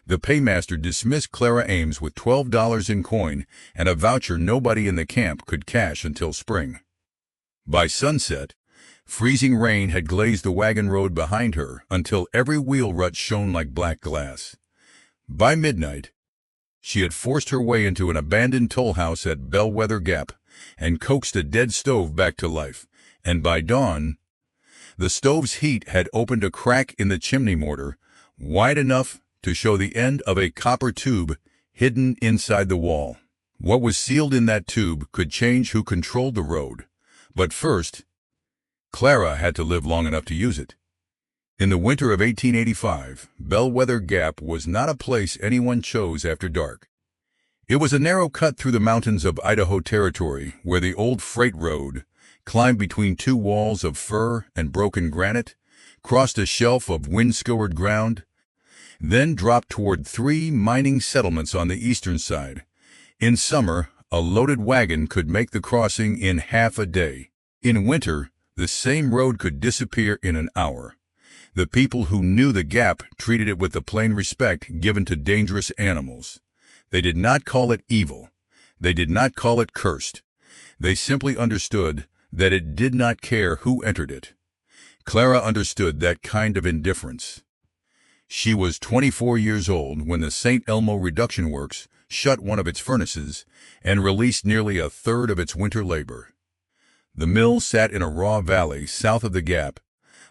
The paymaster dismissed Clara Ames with $12 in coin and a voucher nobody in the camp could cash until spring. By sunset, freezing rain had glazed the wagon road behind her until every wheel rut shone like black glass. By midnight, she had forced her way into an abandoned toll house at Bellwether Gap and coaxed a dead stove back to life, and by dawn, the stove's heat had opened a crack in the chimney mortar, wide enough to show the end of a copper tube hidden inside the wall. What was sealed in that tube could change who controlled the road, but first, Clara had to live long enough to use it. In the winter of 1885, Bellwether Gap was not a place anyone chose after dark. It was a narrow cut through the mountains of Idaho territory where the old freight road climbed between two walls of fir and broken granite, crossed a shelf of wind-scoured ground, then dropped toward three mining settlements on the eastern side. In summer, a loaded wagon could make the crossing in half a day. In winter, the same road could disappear in an hour. The people who knew the gap treated it with the plain respect given to dangerous animals. They did not call it evil. They did not call it cursed. They simply understood that it did not care who entered it. Clara understood that kind of indifference. She was 24 years old when the St. Elmo Reduction Works shut one of its furnaces and released nearly a third of its winter labor. The mill sat in a raw valley south of the gap,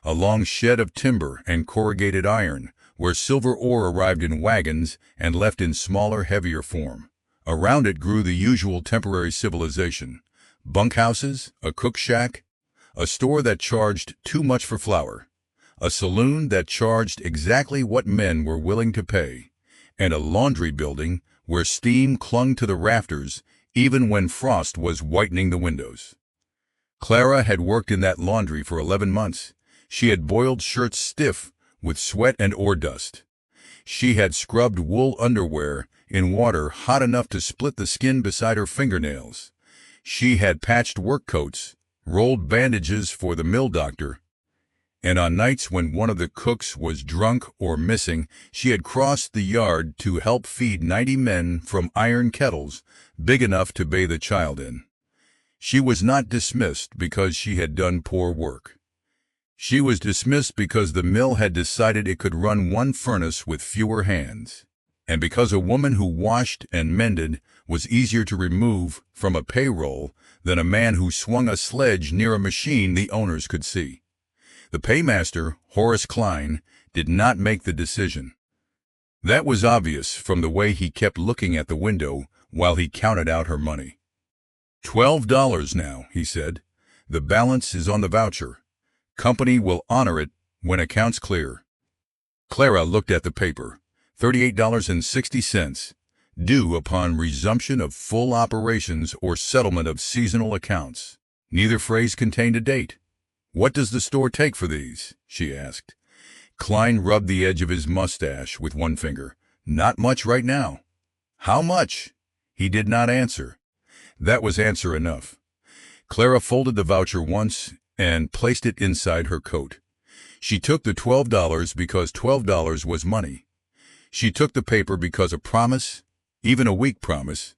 a long shed of timber and corrugated iron, where silver ore arrived in wagons and left in smaller, heavier form. Around it grew the usual temporary civilization: bunkhouses, a cook shack, a store that charged too much for flour, a saloon that charged exactly what men were willing to pay, and a laundry building where steam clung to the rafters even when frost was whitening the windows. Clara had worked in that laundry for 11 months. She had boiled shirts stiff with sweat and ore dust. She had scrubbed wool underwear in water hot enough to split the skin beside her fingernails. She had patched work coats, rolled bandages for the mill doctor, and on nights when one of the cooks was drunk or missing, she had crossed the yard to help feed 90 men from iron kettles big enough to bathe a child in. She was not dismissed because she had done poor work. She was dismissed because the mill had decided it could run one furnace with fewer hands, and because a woman who washed and mended was easier to remove from a payroll than a man who swung a sledge near a machine the owners could see. The paymaster, Horace Klein, did not make the decision. That was obvious from the way he kept looking at the window while he counted out her money. $12 now, he said. The balance is on the voucher. Company will honor it when accounts clear. Clara looked at the paper. $38.60, due upon resumption of full operations or settlement of seasonal accounts. Neither phrase contained a date. "What does the store take for these?" she asked. Klein rubbed the edge of his mustache with one finger. "Not much right now." "How much?" He did not answer. That was answer enough. Clara folded the voucher once and placed it inside her coat. She took the $12 because $12 was money. She took the paper because a promise, even a weak promise,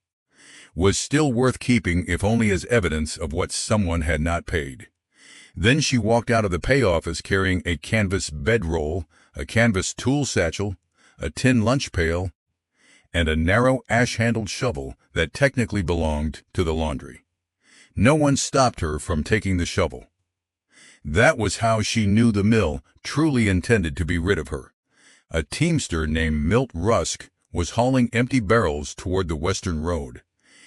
was still worth keeping if only as evidence of what someone had not paid. Then she walked out of the pay office carrying a canvas bedroll, a canvas tool satchel, a tin lunch pail, and a narrow ash-handled shovel that technically belonged to the laundry. No one stopped her from taking the shovel. That was how she knew the mill truly intended to be rid of her. A teamster named Milt Rusk was hauling empty barrels toward the western road.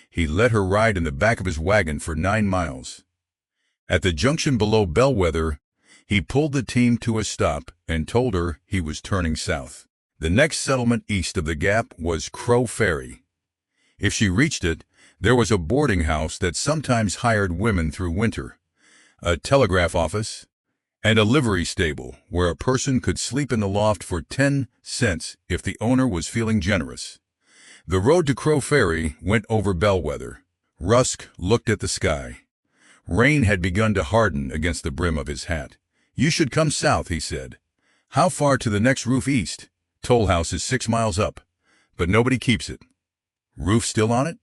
He let her ride in the back of his wagon for 9 miles. At the junction below Bellwether, he pulled the team to a stop and told her he was turning south. The next settlement east of the Gap was Crow Ferry. If she reached it, there was a boarding house that sometimes hired women through winter, a telegraph office, and a livery stable where a person could sleep in the loft for 10 cents if the owner was feeling generous. The road to Crow Ferry went over Bellwether. Rusk looked at the sky. Rain had begun to harden against the brim of his hat. "You should come south," he said. "How far to the next roof east?" Toll house is 6 miles up, but nobody keeps it. Roof still on it?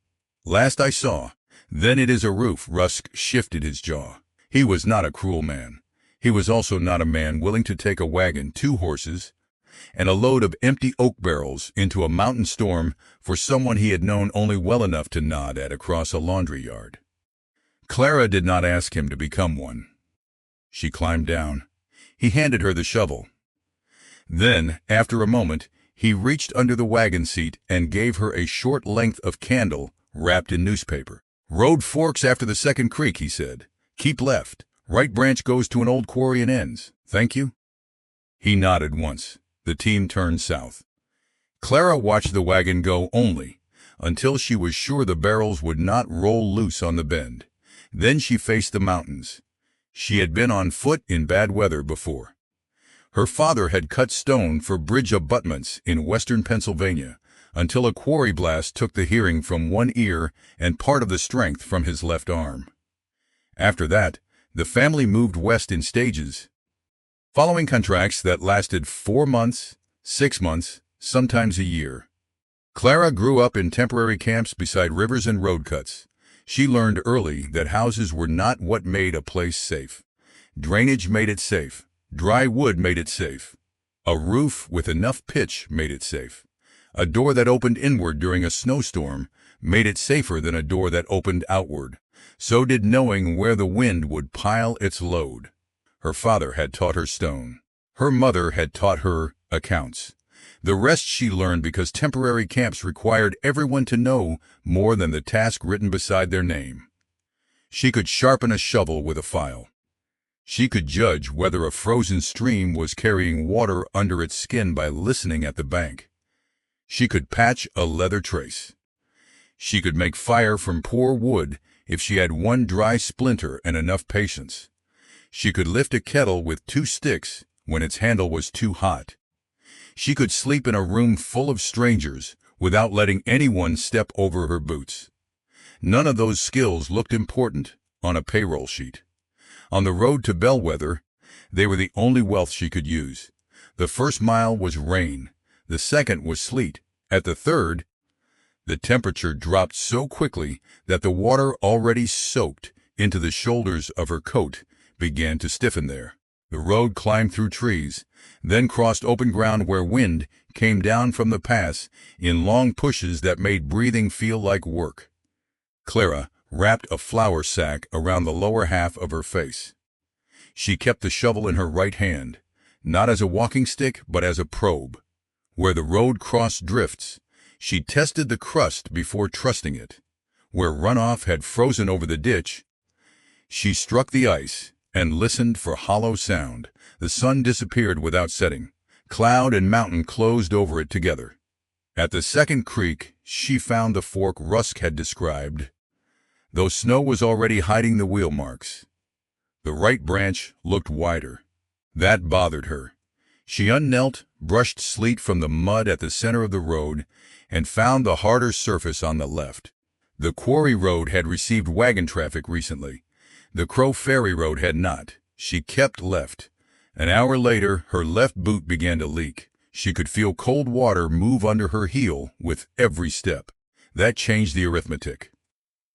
Last I saw. Then it is a roof. Rusk shifted his jaw. He was not a cruel man. He was also not a man willing to take a wagon, 2 horses, and a load of empty oak barrels into a mountain storm for someone he had known only well enough to nod at across a laundry yard. Clara did not ask him to become one. She climbed down. He handed her the shovel. Then, after a moment, he reached under the wagon seat and gave her a short length of candle wrapped in newspaper. "Road forks after the second creek," he said. "Keep left. Right branch goes to an old quarry and ends. Thank you." He nodded once. The team turned south. Clara watched the wagon go only until she was sure the barrels would not roll loose on the bend. Then she faced the mountains. She had been on foot in bad weather before. Her father had cut stone for bridge abutments in western Pennsylvania until a quarry blast took the hearing from one ear and part of the strength from his left arm. After that, the family moved west in stages, following contracts that lasted 4 months, 6 months, sometimes a year. Clara grew up in temporary camps beside rivers and road cuts. She learned early that houses were not what made a place safe. Drainage made it safe. Dry wood made it safe. A roof with enough pitch made it safe. A door that opened inward during a snowstorm made it safer than a door that opened outward. So did knowing where the wind would pile its load. Her father had taught her stone. Her mother had taught her accounts. The rest she learned because temporary camps required everyone to know more than the task written beside their name. She could sharpen a shovel with a file. She could judge whether a frozen stream was carrying water under its skin by listening at the bank. She could patch a leather trace. She could make fire from poor wood if she had one dry splinter and enough patience. She could lift a kettle with 2 sticks when its handle was too hot. She could sleep in a room full of strangers without letting anyone step over her boots. None of those skills looked important on a payroll sheet. On the road to Bellwether, they were the only wealth she could use. The first mile was rain. The second was sleet. At the third, the temperature dropped so quickly that the water already soaked into the shoulders of her coat began to stiffen there. The road climbed through trees, then crossed open ground where wind came down from the pass in long pushes that made breathing feel like work. Clara wrapped a flour sack around the lower half of her face. She kept the shovel in her right hand, not as a walking stick but as a probe. Where the road crossed drifts, she tested the crust before trusting it. Where runoff had frozen over the ditch, she struck the ice and listened for hollow sound. The sun disappeared without setting. Cloud and mountain closed over it together. At the second creek, she found the fork Rusk had described, though snow was already hiding the wheel marks. The right branch looked wider. That bothered her. She unknelt, brushed sleet from the mud at the center of the road, and found the harder surface on the left. The quarry road had received wagon traffic recently. The Crow Ferry Road had not. She kept left. An hour later, her left boot began to leak. She could feel cold water move under her heel with every step. That changed the arithmetic.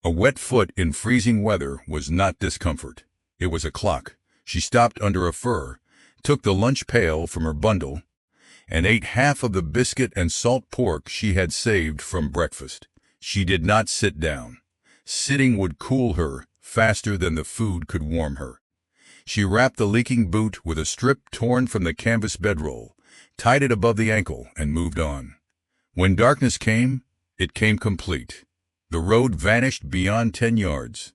A wet foot in freezing weather was not discomfort. It was a clock. She stopped under a fir, took the lunch pail from her bundle, and ate half of the biscuit and salt pork she had saved from breakfast. She did not sit down. Sitting would cool her faster than the food could warm her. She wrapped the leaking boot with a strip torn from the canvas bedroll, tied it above the ankle, and moved on. When darkness came, it came complete. The road vanished beyond 10 yards.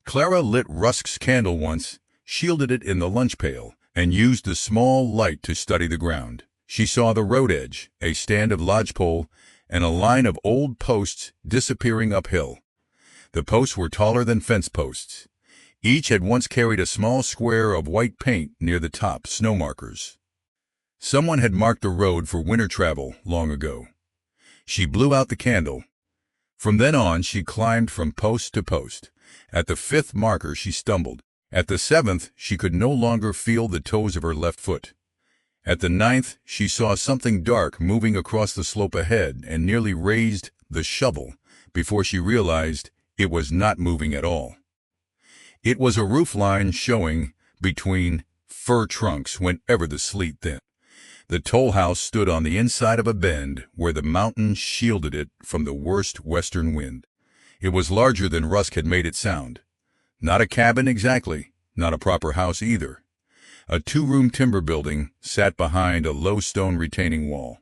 Clara lit Rusk's candle once, shielded it in the lunch pail, and used the small light to study the ground. She saw the road edge, a stand of lodgepole, and a line of old posts disappearing uphill. The posts were taller than fence posts. Each had once carried a small square of white paint near the top, snow markers. Someone had marked the road for winter travel long ago. She blew out the candle. From then on, she climbed from post to post. At the 5th marker, she stumbled. At the 7th, she could no longer feel the toes of her left foot. At the ninth, she saw something dark moving across the slope ahead and nearly raised the shovel before she realized it was not moving at all. It was a roof line showing between fir trunks whenever the sleet thinned. The toll house stood on the inside of a bend where the mountain shielded it from the worst western wind. It was larger than Rusk had made it sound. Not a cabin exactly, not a proper house either. A two-room timber building sat behind a low stone retaining wall.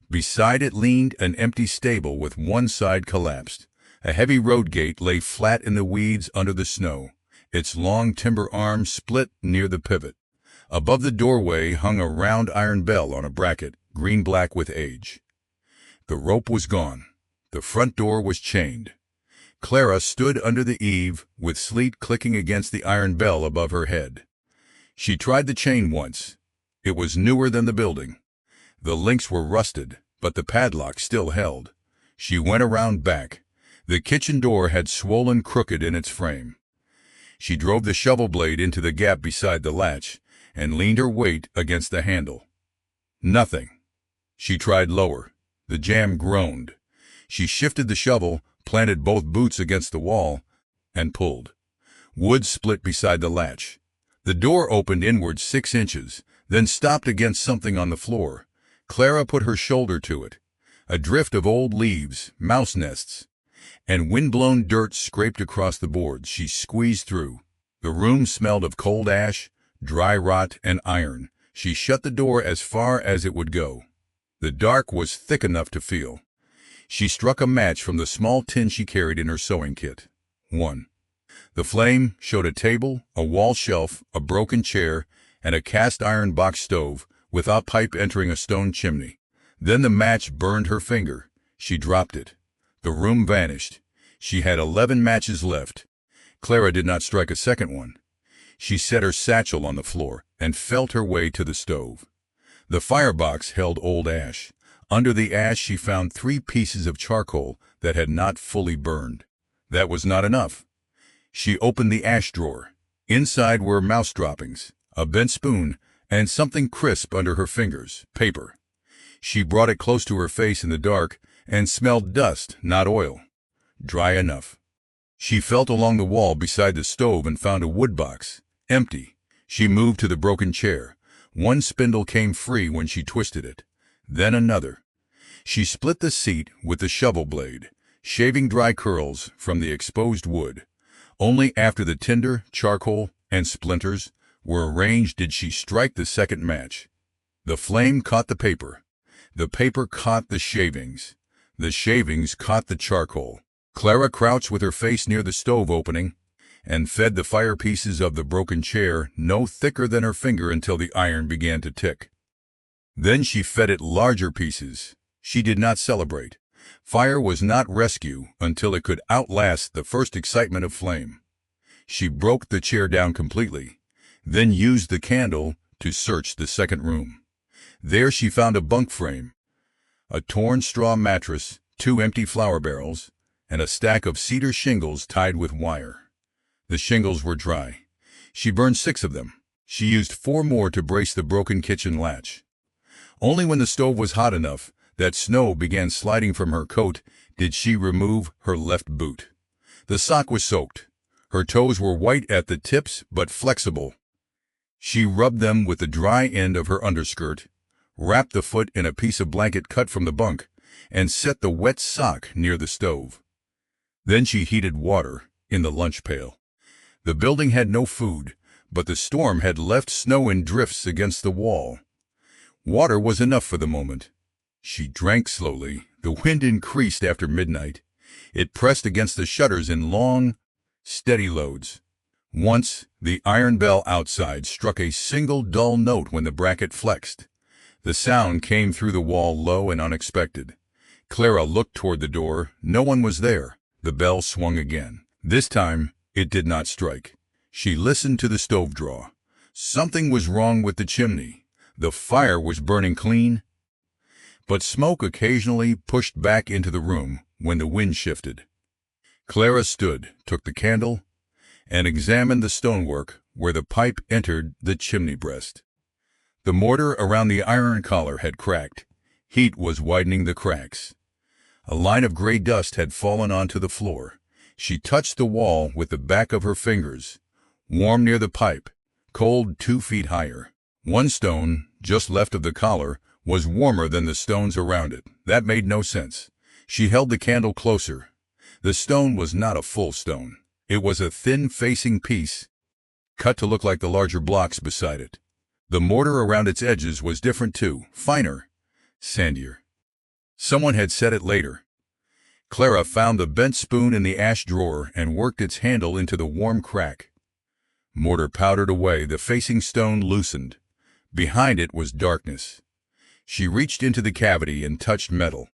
Beside it leaned an empty stable with one side collapsed. A heavy road gate lay flat in the weeds under the snow, its long timber arm split near the pivot. Above the doorway hung a round iron bell on a bracket, green-black with age. The rope was gone. The front door was chained. Clara stood under the eave, with sleet clicking against the iron bell above her head. She tried the chain once. It was newer than the building. The links were rusted, but the padlock still held. She went around back. The kitchen door had swollen crooked in its frame. She drove the shovel blade into the gap beside the latch and leaned her weight against the handle. Nothing. She tried lower. The jamb groaned. She shifted the shovel, planted both boots against the wall, and pulled. Wood split beside the latch. The door opened inward 6 inches, then stopped against something on the floor. Clara put her shoulder to it. A drift of old leaves, mouse nests, and wind-blown dirt scraped across the boards. She squeezed through. The room smelled of cold ash, dry rot, and iron. She shut the door as far as it would go. The dark was thick enough to feel. She struck a match from the small tin she carried in her sewing kit. 1. The flame showed a table, a wall shelf, a broken chair, and a cast-iron box stove, with a pipe entering a stone chimney. Then the match burned her finger. She dropped it. The room vanished. She had 11 matches left. Clara did not strike a second one. She set her satchel on the floor and felt her way to the stove. The firebox held old ash. Under the ash she found 3 pieces of charcoal that had not fully burned. That was not enough. She opened the ash drawer. Inside were mouse droppings, a bent spoon, and something crisp under her fingers, paper. She brought it close to her face in the dark and smelled dust, not oil. Dry enough. She felt along the wall beside the stove and found a wood box, empty. She moved to the broken chair. One spindle came free when she twisted it. Then another. She split the seat with the shovel blade, shaving dry curls from the exposed wood. Only after the tinder, charcoal, and splinters were arranged did she strike the second match. The flame caught the paper. The paper caught the shavings. The shavings caught the charcoal. Clara crouched with her face near the stove opening and fed the fire pieces of the broken chair no thicker than her finger until the iron began to tick. Then she fed it larger pieces. She did not celebrate. Fire was not rescue until it could outlast the first excitement of flame. She broke the chair down completely, then used the candle to search the second room. There she found a bunk frame, a torn straw mattress, 2 empty flour barrels, and a stack of cedar shingles tied with wire. The shingles were dry. She burned 6 of them. She used 4 more to brace the broken kitchen latch. Only when the stove was hot enough that snow began sliding from her coat did she remove her left boot. The sock was soaked. Her toes were white at the tips but flexible. She rubbed them with the dry end of her underskirt, wrapped the foot in a piece of blanket cut from the bunk, and set the wet sock near the stove. Then she heated water in the lunch pail. The building had no food, but the storm had left snow in drifts against the wall. Water was enough for the moment. She drank slowly. The wind increased after midnight. It pressed against the shutters in long, steady loads. Once, the iron bell outside struck a single dull note when the bracket flexed. The sound came through the wall low and unexpected. Clara looked toward the door. No one was there. The bell swung again. This time, it did not strike. She listened to the stove draw. Something was wrong with the chimney. The fire was burning clean, but smoke occasionally pushed back into the room when the wind shifted. Clara stood, took the candle, and examined the stonework where the pipe entered the chimney breast. The mortar around the iron collar had cracked. Heat was widening the cracks. A line of gray dust had fallen onto the floor. She touched the wall with the back of her fingers. Warm near the pipe, cold 2 feet higher. One stone, just left of the collar, was warmer than the stones around it. That made no sense. She held the candle closer. The stone was not a full stone. It was a thin-facing piece, cut to look like the larger blocks beside it. The mortar around its edges was different too, finer, sandier. Someone had said it later. Clara found the bent spoon in the ash drawer and worked its handle into the warm crack. Mortar powdered away, the facing stone loosened. Behind it was darkness. She reached into the cavity and touched metal.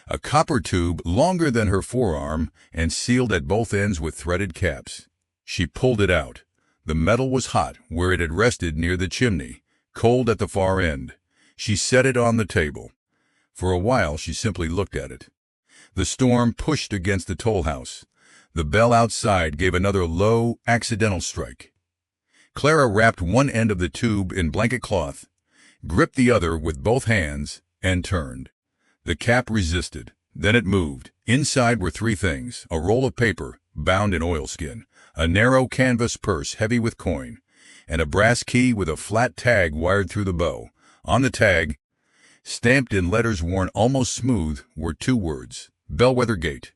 A copper tube longer than her forearm and sealed at both ends with threaded caps. She pulled it out. The metal was hot where it had rested near the chimney, cold at the far end. She set it on the table. For a while she simply looked at it. The storm pushed against the toll house. The bell outside gave another low, accidental strike. Clara wrapped one end of the tube in blanket cloth, gripped the other with both hands, and turned. The cap resisted. Then it moved. Inside were 3 things: a roll of paper, bound in oilskin, a narrow canvas purse heavy with coin, and a brass key with a flat tag wired through the bow. On the tag, stamped in letters worn almost smooth, were 2 words: Bellwether Gate.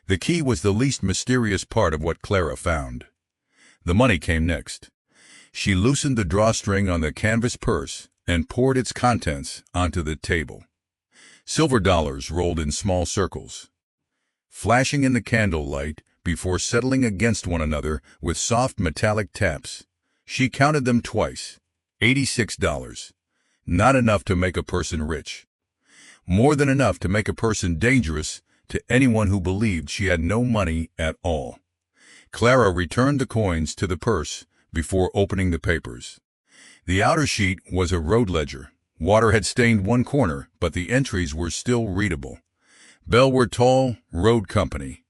The key was the least mysterious part of what Clara found. The money came next. She loosened the drawstring on the canvas purse and poured its contents onto the table. Silver dollars rolled in small circles, flashing in the candlelight before settling against one another with soft metallic taps. She counted them twice. $86. Not enough to make a person rich. More than enough to make a person dangerous to anyone who believed she had no money at all. Clara returned the coins to the purse before opening the papers. The outer sheet was a road ledger. Water had stained one corner, but the entries were still readable. Bellwether Toll Road Company.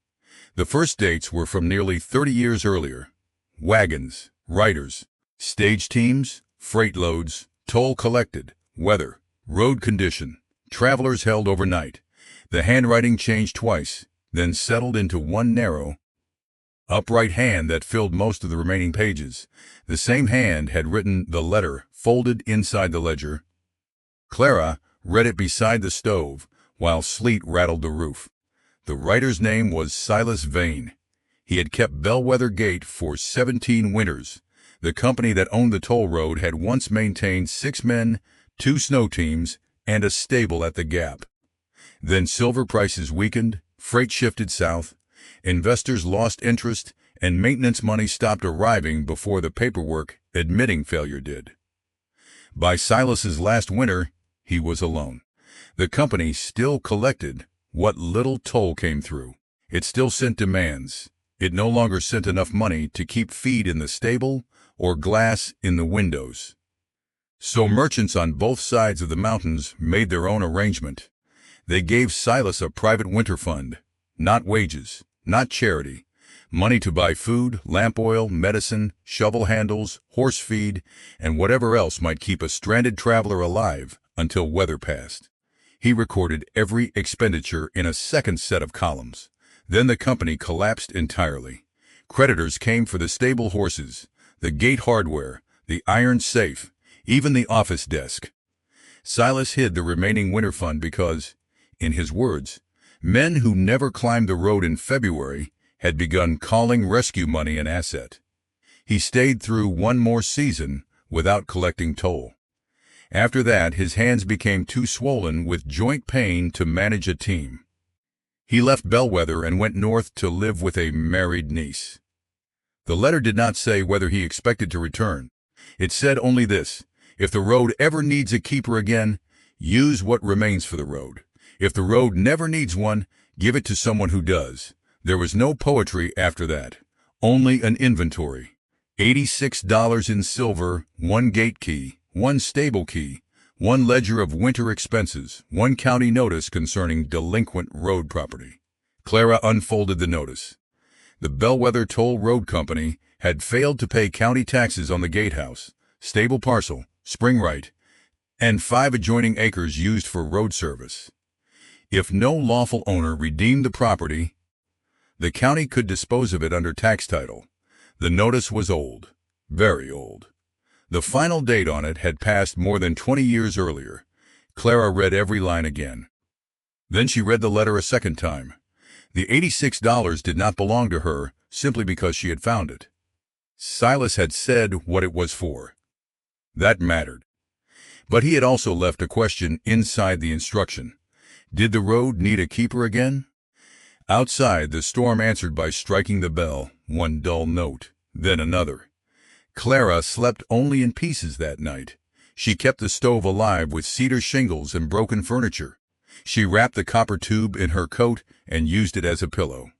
The first dates were from nearly 30 years earlier. Wagons, riders, stage teams, freight loads, toll collected, weather, road condition, travelers held overnight. The handwriting changed twice, then settled into one narrow, upright hand that filled most of the remaining pages. The same hand had written the letter folded inside the ledger. Clara read it beside the stove, while sleet rattled the roof. The writer's name was Silas Vane. He had kept Bellwether Gate for 17 winters. The company that owned the toll road had once maintained 6 men, 2 snow teams, and a stable at the Gap. Then silver prices weakened, freight shifted south, investors lost interest, and maintenance money stopped arriving before the paperwork admitting failure did. By Silas's last winter, he was alone. The company still collected what little toll came through. It still sent demands. It no longer sent enough money to keep feed in the stable or glass in the windows. So merchants on both sides of the mountains made their own arrangement. They gave Silas a private winter fund, not wages, not charity, money to buy food, lamp oil, medicine, shovel handles, horse feed, and whatever else might keep a stranded traveler alive until weather passed. He recorded every expenditure in a second set of columns. Then the company collapsed entirely. Creditors came for the stable horses, the gate hardware, the iron safe, even the office desk. Silas hid the remaining winter fund because, in his words, men who never climbed the road in February had begun calling rescue money an asset. He stayed through one more season without collecting toll. After that, his hands became too swollen with joint pain to manage a team. He left Bellwether and went north to live with a married niece. The letter did not say whether he expected to return. It said only this: if the road ever needs a keeper again, use what remains for the road. If the road never needs one, give it to someone who does. There was no poetry after that, only an inventory. $86 in silver, 1 gate key, 1 stable key, 1 ledger of winter expenses, 1 county notice concerning delinquent road property. Clara unfolded the notice. The Bellwether Toll Road Company had failed to pay county taxes on the gatehouse, stable parcel, spring right, and 5 adjoining acres used for road service. If no lawful owner redeemed the property, the county could dispose of it under tax title. The notice was old, very old. The final date on it had passed more than 20 years earlier. Clara read every line again. Then she read the letter a second time. The $86 did not belong to her simply because she had found it. Silas had said what it was for. That mattered. But he had also left a question inside the instruction. Did the road need a keeper again? Outside, the storm answered by striking the bell, one dull note, then another. Clara slept only in pieces that night. She kept the stove alive with cedar shingles and broken furniture. She wrapped the copper tube in her coat and used it as a pillow.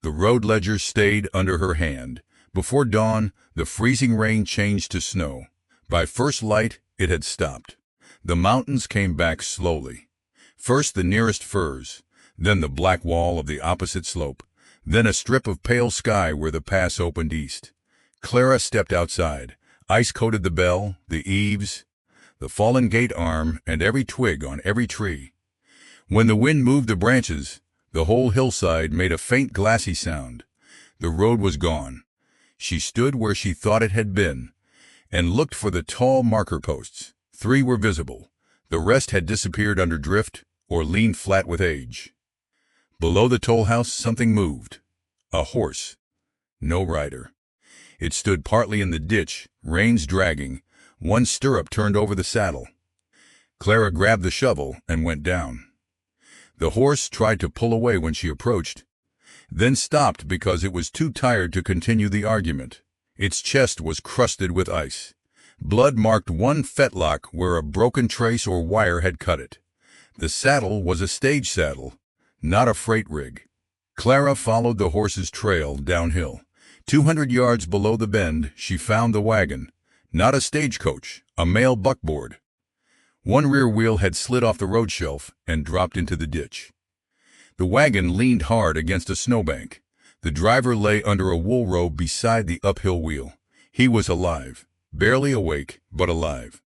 The road ledger stayed under her hand. Before dawn, the freezing rain changed to snow. By first light, it had stopped. The mountains came back slowly. First the nearest firs, then the black wall of the opposite slope, then a strip of pale sky where the pass opened east. Clara stepped outside. Ice coated the bell, the eaves, the fallen gate arm, and every twig on every tree. When the wind moved the branches, the whole hillside made a faint glassy sound. The road was gone. She stood where she thought it had been, and looked for the tall marker posts. 3 were visible. The rest had disappeared under drift or leaned flat with age. Below the toll house, something moved. A horse. No rider. It stood partly in the ditch, reins dragging, one stirrup turned over the saddle. Clara grabbed the shovel and went down. The horse tried to pull away when she approached, then stopped because it was too tired to continue the argument. Its chest was crusted with ice. Blood marked one fetlock where a broken trace or wire had cut it. The saddle was a stage saddle, not a freight rig. Clara followed the horse's trail downhill. 200 yards below the bend, she found the wagon. Not a stagecoach, a mail buckboard. One rear wheel had slid off the road shelf and dropped into the ditch. The wagon leaned hard against a snowbank. The driver lay under a wool robe beside the uphill wheel. He was alive, barely awake, but alive.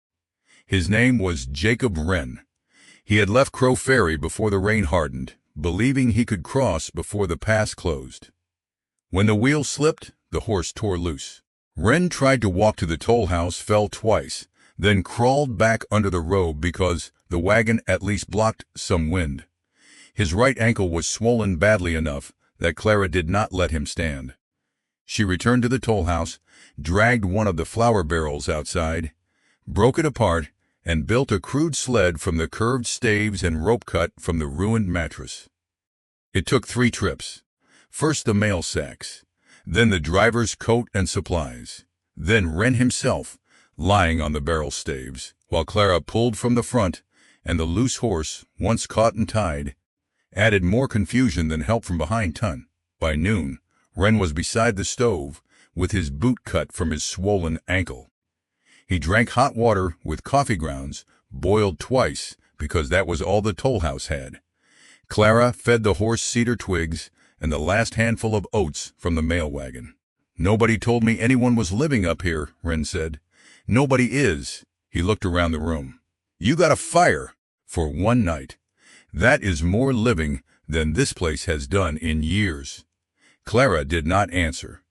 His name was Jacob Wren. He had left Crow Ferry before the rain hardened, believing he could cross before the pass closed. When the wheel slipped, the horse tore loose. Wren tried to walk to the toll house, fell twice, then crawled back under the robe because the wagon at least blocked some wind. His right ankle was swollen badly enough that Clara did not let him stand. She returned to the toll house, dragged one of the flour barrels outside, broke it apart, and built a crude sled from the curved staves and rope cut from the ruined mattress. It took 3 trips. First the mail sacks, then the driver's coat and supplies, then Wren himself, lying on the barrel staves, while Clara pulled from the front, and the loose horse, once caught and tied, added more confusion than help from behind. By noon, Wren was beside the stove, with his boot cut from his swollen ankle. He drank hot water with coffee grounds, boiled twice, because that was all the toll house had. Clara fed the horse cedar twigs and the last handful of oats from the mail wagon. "Nobody told me anyone was living up here," Wren said. "Nobody is." He looked around the room. "You got a fire for one night. That is more living than this place has done in years." Clara did not answer.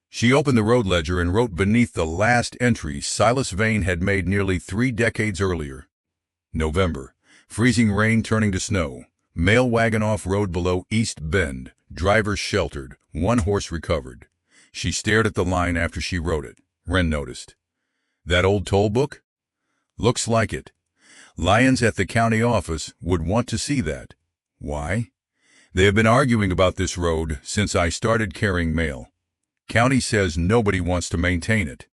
She opened the road ledger and wrote beneath the last entry Silas Vane had made nearly 3 decades earlier. November. Freezing rain turning to snow. Mail wagon off-road below East Bend. Driver sheltered. 1 horse recovered. She stared at the line after she wrote it. Wren noticed. "That old toll book? Looks like it. Lyons at the county office would want to see that. Why? They have been arguing about this road since I started carrying mail. County says nobody wants to maintain it.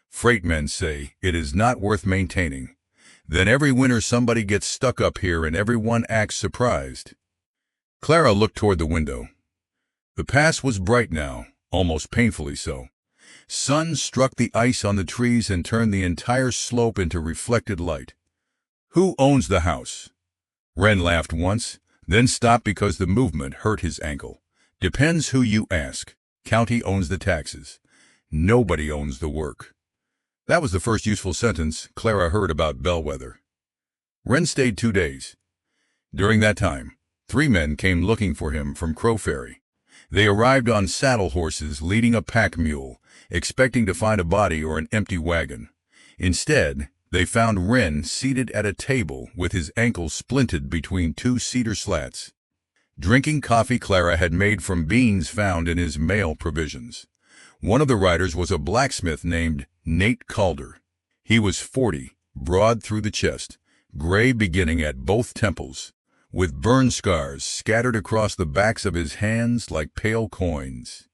Freight men say it is not worth maintaining. Then every winter somebody gets stuck up here and everyone acts surprised." Clara looked toward the window. The pass was bright now, almost painfully so. Sun struck the ice on the trees and turned the entire slope into reflected light. "Who owns the house?" Wren laughed once, then stopped because the movement hurt his ankle. "Depends who you ask. County owns the taxes. Nobody owns the work." That was the first useful sentence Clara heard about Bellwether. Wren stayed 2 days. During that time, 3 men came looking for him from Crow Ferry. They arrived on saddle horses leading a pack mule, expecting to find a body or an empty wagon. Instead, they found Wren seated at a table with his ankles splinted between 2 cedar slats, drinking coffee Clara had made from beans found in his mail provisions. One of the riders was a blacksmith named Nate Calder. He was 40, broad through the chest, gray beginning at both temples, with burn scars scattered across the backs of his hands like pale coins.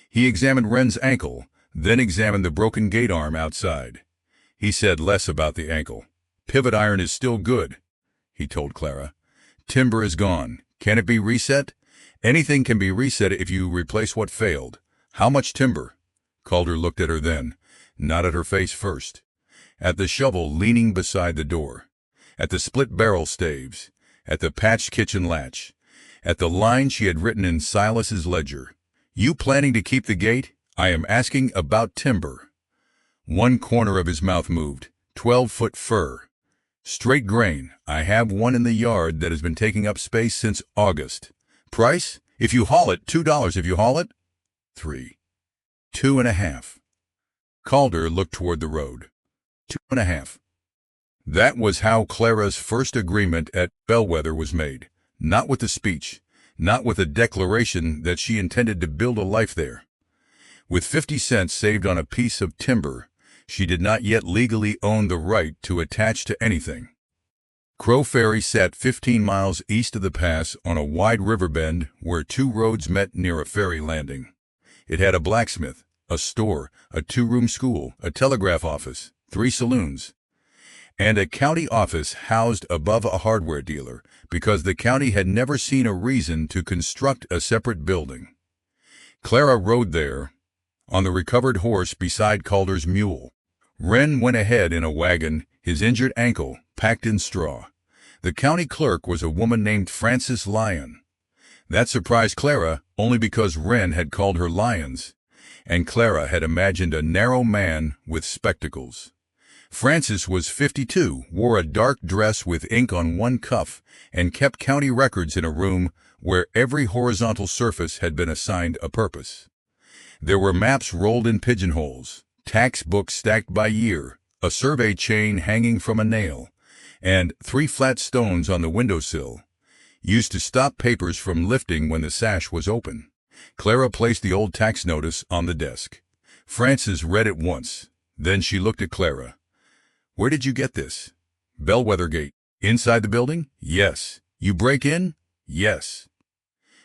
He examined Wren's ankle, then examined the broken gate arm outside. He said less about the ankle. "Pivot iron is still good," he told Clara. "Timber is gone. Can it be reset?" "Anything can be reset if you replace what failed." "How much timber?" Calder looked at her then, not at her face first, at the shovel leaning beside the door, at the split barrel staves, at the patched kitchen latch, at the line she had written in Silas's ledger. "You planning to keep the gate? I am asking about timber." One corner of his mouth moved. 12-foot fir. "Straight grain. I have one in the yard that has been taking up space since August. Price? If you haul it, $2. If you haul it, 3. 2.5. Calder looked toward the road. 2.5. That was how Clara's first agreement at Bellwether was made. Not with a speech, not with a declaration that she intended to build a life there. With 50 cents saved on a piece of timber, she did not yet legally own the right to attach to anything. Crow Ferry sat 15 miles east of the pass on a wide river bend where 2 roads met near a ferry landing. It had a blacksmith, a store, a 2-room school, a telegraph office, 3 saloons, and a county office housed above a hardware dealer because the county had never seen a reason to construct a separate building. Clara rode there on the recovered horse beside Calder's mule. Wren went ahead in a wagon, his injured ankle packed in straw. The county clerk was a woman named Frances Lyon. That surprised Clara only because Wren had called her Lyons, and Clara had imagined a narrow man with spectacles. Frances was 52, wore a dark dress with ink on one cuff, and kept county records in a room where every horizontal surface had been assigned a purpose. There were maps rolled in pigeonholes, tax books stacked by year, a survey chain hanging from a nail, and 3 flat stones on the windowsill, used to stop papers from lifting when the sash was open. Clara placed the old tax notice on the desk. Frances read it once. Then she looked at Clara. "Where did you get this?" "Bellwether Gate." "Inside the building?" "Yes." "You break in?" "Yes."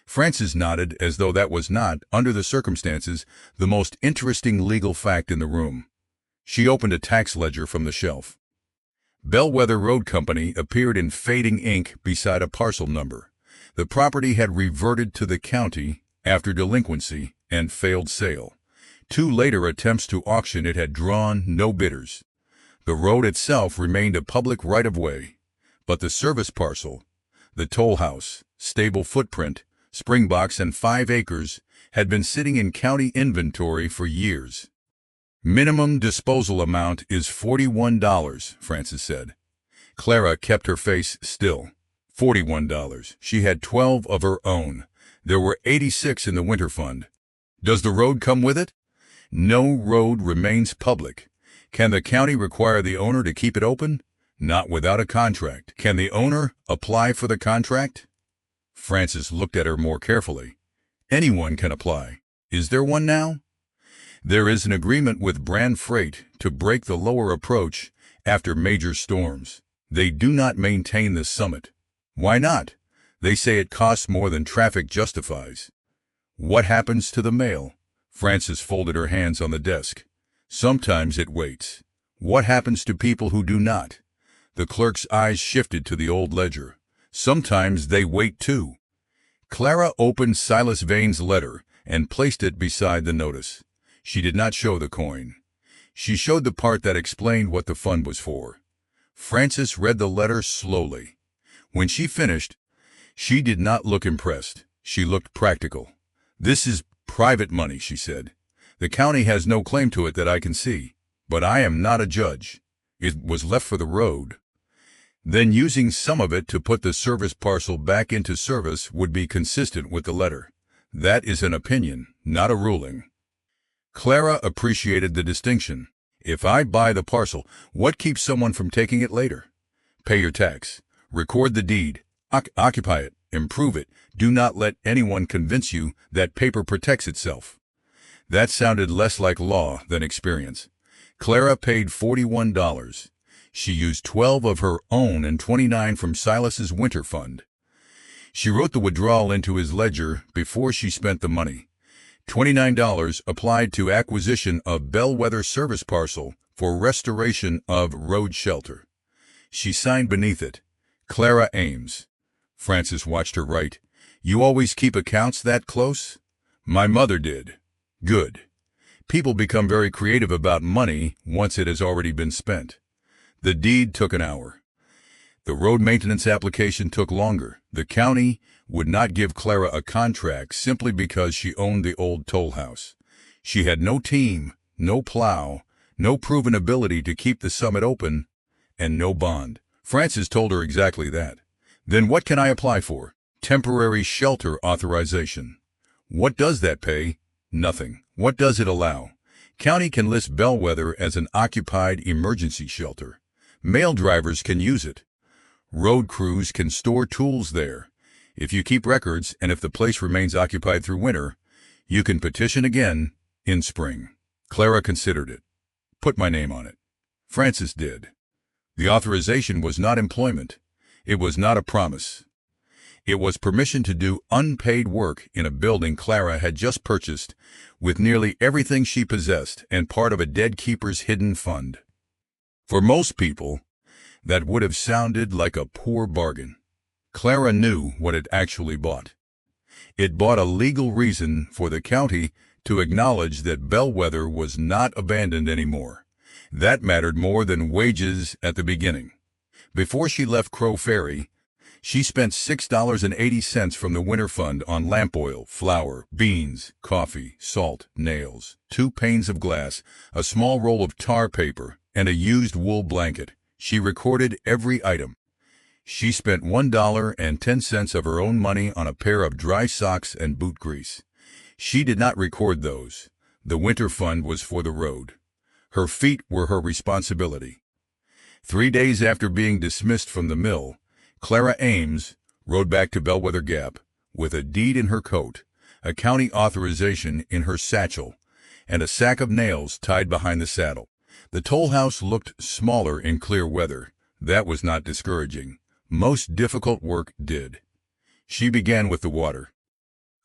Frances nodded as though that was not, under the circumstances, the most interesting legal fact in the room. She opened a tax ledger from the shelf. Bellwether Road Company appeared in fading ink beside a parcel number. The property had reverted to the county after delinquency and failed sale. 2 later attempts to auction it had drawn no bidders. The road itself remained a public right-of-way, but the service parcel, the toll house, stable footprint, springbox, and 5 acres had been sitting in county inventory for years. "Minimum disposal amount is $41, Frances said. Clara kept her face still. $41. She had 12 of her own. There were 86 in the winter fund. "Does the road come with it?" "No road remains public." "Can the county require the owner to keep it open?" "Not without a contract." "Can the owner apply for the contract?" Frances looked at her more carefully. "Anyone can apply. Is there one now?" "There is an agreement with Brand Freight to break the lower approach after major storms. They do not maintain the summit." "Why not?" "They say it costs more than traffic justifies." "What happens to the mail?" Frances folded her hands on the desk. "Sometimes it waits." "What happens to people who do not?" The clerk's eyes shifted to the old ledger. "Sometimes they wait too." Clara opened Silas Vane's letter and placed it beside the notice. She did not show the coin. She showed the part that explained what the fund was for. Frances read the letter slowly. When she finished, she did not look impressed. She looked practical. "This is private money," she said. "The county has no claim to it that I can see. But I am not a judge. It was left for the road." Then using some of it to put the service parcel back into service would be consistent with the letter. That is an opinion, not a ruling. Clara appreciated the distinction. If I buy the parcel, what keeps someone from taking it later? Pay your tax. Record the deed. Occupy it. Improve it. Do not let anyone convince you that paper protects itself. That sounded less like law than experience. Clara paid $41. She used 12 of her own and 29 from Silas's winter fund. She wrote the withdrawal into his ledger before she spent the money. $29 applied to acquisition of Bellwether service parcel for restoration of road shelter. She signed beneath it, Clara Ames. Francis watched her write. You always keep accounts that close? My mother did. Good. People become very creative about money once it has already been spent. The deed took an hour. The road maintenance application took longer. The county would not give Clara a contract simply because she owned the old toll house. She had no team, no plow, no proven ability to keep the summit open, and no bond. Francis told her exactly that. Then what can I apply for? Temporary shelter authorization. What does that pay? Nothing. What does it allow? County can list Bellwether as an occupied emergency shelter. Mail drivers can use it. Road crews can store tools there. If you keep records and if the place remains occupied through winter, you can petition again in spring. Clara considered it. Put my name on it. Francis did. The authorization was not employment. It was not a promise. It was permission to do unpaid work in a building Clara had just purchased with nearly everything she possessed and part of a dead keeper's hidden fund. For most people, that would have sounded like a poor bargain. Clara knew what it actually bought. It bought a legal reason for the county to acknowledge that Bellwether was not abandoned anymore. That mattered more than wages at the beginning. Before she left Crow Ferry, she spent $6.80 from the winter fund on lamp oil, flour, beans, coffee, salt, nails, 2 panes of glass, a small roll of tar paper, and a used wool blanket. She recorded every item. She spent $1.10 of her own money on a pair of dry socks and boot grease. She did not record those. The winter fund was for the road. Her feet were her responsibility. 3 days after being dismissed from the mill, Clara Ames rode back to Bellwether Gap with a deed in her coat, a county authorization in her satchel, and a sack of nails tied behind the saddle. The toll house looked smaller in clear weather. That was not discouraging. Most difficult work did. She began with the water.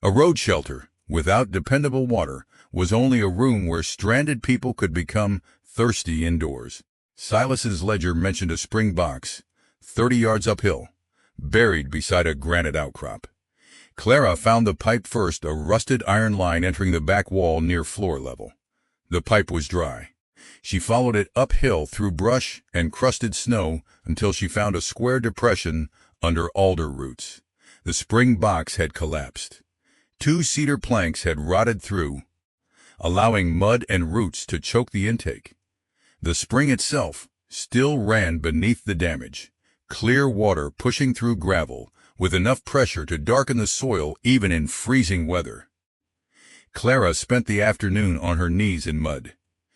A road shelter, without dependable water, was only a room where stranded people could become thirsty indoors. Silas's ledger mentioned a spring box, 30 yards uphill, buried beside a granite outcrop. Clara found the pipe first, a rusted iron line entering the back wall near floor level. The pipe was dry. She followed it uphill through brush and crusted snow until she found a square depression under alder roots. The spring box had collapsed. 2 cedar planks had rotted through, allowing mud and roots to choke the intake. The spring itself still ran beneath the damage, clear water pushing through gravel with enough pressure to darken the soil even in freezing weather. Clara spent the afternoon on her knees in mud.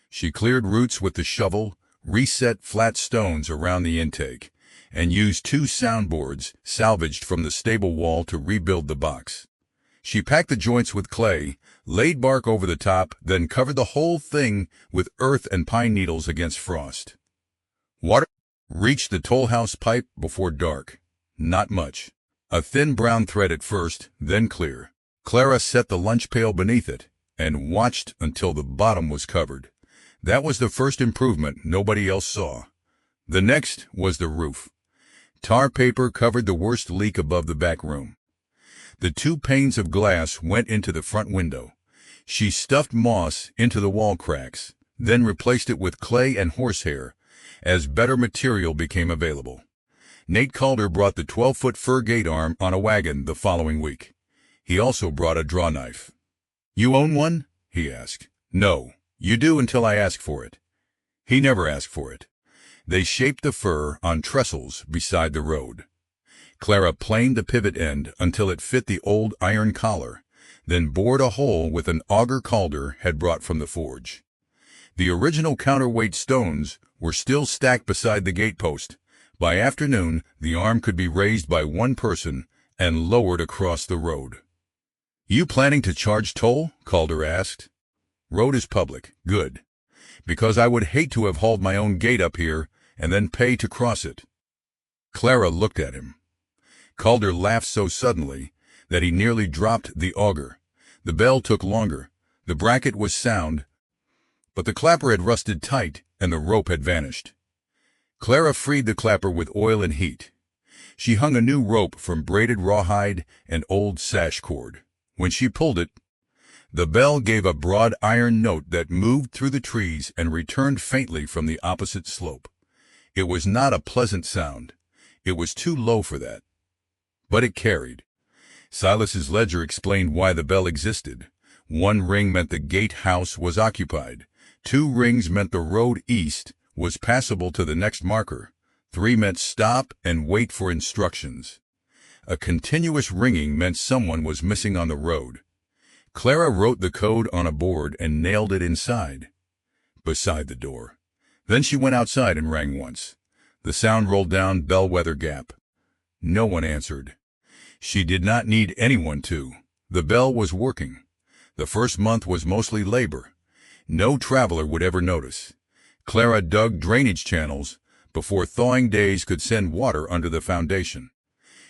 She cleared roots with the shovel, reset flat stones around the intake, and used 2 soundboards salvaged from the stable wall to rebuild the box. She packed the joints with clay, laid bark over the top, then covered the whole thing with earth and pine needles against frost. Water reached the toll house pipe before dark. Not much. A thin brown thread at first, then clear. Clara set the lunch pail beneath it and watched until the bottom was covered. That was the first improvement nobody else saw. The next was the roof. Tar paper covered the worst leak above the back room. The 2 panes of glass went into the front window. She stuffed moss into the wall cracks, then replaced it with clay and horsehair as better material became available. Nate Calder brought the 12-foot fir gate arm on a wagon the following week. He also brought a draw knife. "You own one?" he asked. "No. You do until I ask for it." He never asked for it. They shaped the fir on trestles beside the road. Clara planed the pivot end until it fit the old iron collar, then bored a hole with an auger Calder had brought from the forge. The original counterweight stones were still stacked beside the gatepost. By afternoon, the arm could be raised by one person and lowered across the road. "You planning to charge toll?" Calder asked. "Road is public. Good. Because I would hate to have hauled my own gate up here and then pay to cross it." Clara looked at him. Calder laughed so suddenly that he nearly dropped the auger. The bell took longer. The bracket was sound, but the clapper had rusted tight and the rope had vanished. Clara freed the clapper with oil and heat. She hung a new rope from braided rawhide and old sash cord. When she pulled it, the bell gave a broad iron note that moved through the trees and returned faintly from the opposite slope. It was not a pleasant sound. It was too low for that. But it carried. Silas's ledger explained why the bell existed. 1 ring meant the gatehouse was occupied. 2 rings meant the road east was passable to the next marker. 3 meant stop and wait for instructions. A continuous ringing meant someone was missing on the road. Clara wrote the code on a board and nailed it beside the door. Then she went outside and rang once. The sound rolled down Bellwether Gap. No one answered. She did not need anyone to. The bell was working. The first month was mostly labor. No traveler would ever notice. Clara dug drainage channels before thawing days could send water under the foundation.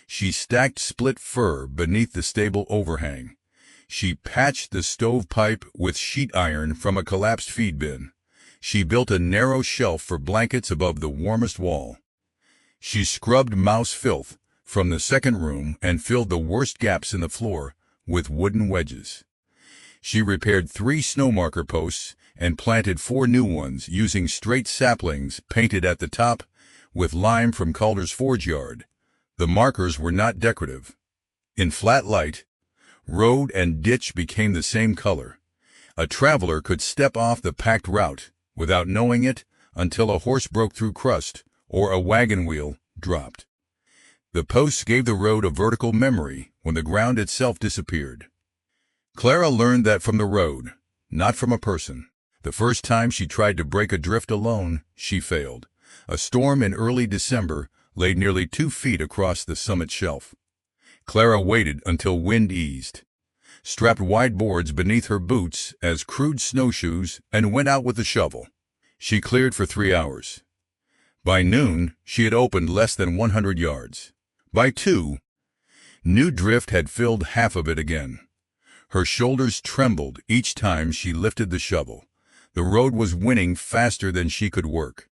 She stacked split fir beneath the stable overhang. She patched the stovepipe with sheet iron from a collapsed feed bin. She built a narrow shelf for blankets above the warmest wall. She scrubbed mouse filth from the second room and filled the worst gaps in the floor with wooden wedges. She repaired 3 snow marker posts and planted 4 new ones using straight saplings painted at the top with lime from Calder's forge yard. The markers were not decorative. In flat light, road and ditch became the same color. A traveler could step off the packed route without knowing it until a horse broke through crust or a wagon wheel dropped. The posts gave the road a vertical memory when the ground itself disappeared. Clara learned that from the road, not from a person. The first time she tried to break a drift alone, she failed. A storm in early December laid nearly 2 feet across the summit shelf. Clara waited until wind eased, strapped wide boards beneath her boots as crude snowshoes, and went out with a shovel. She cleared for 3 hours. By noon, she had opened less than 100 yards. By 2, new drift had filled half of it again. Her shoulders trembled each time she lifted the shovel. The road was winning faster than she could work.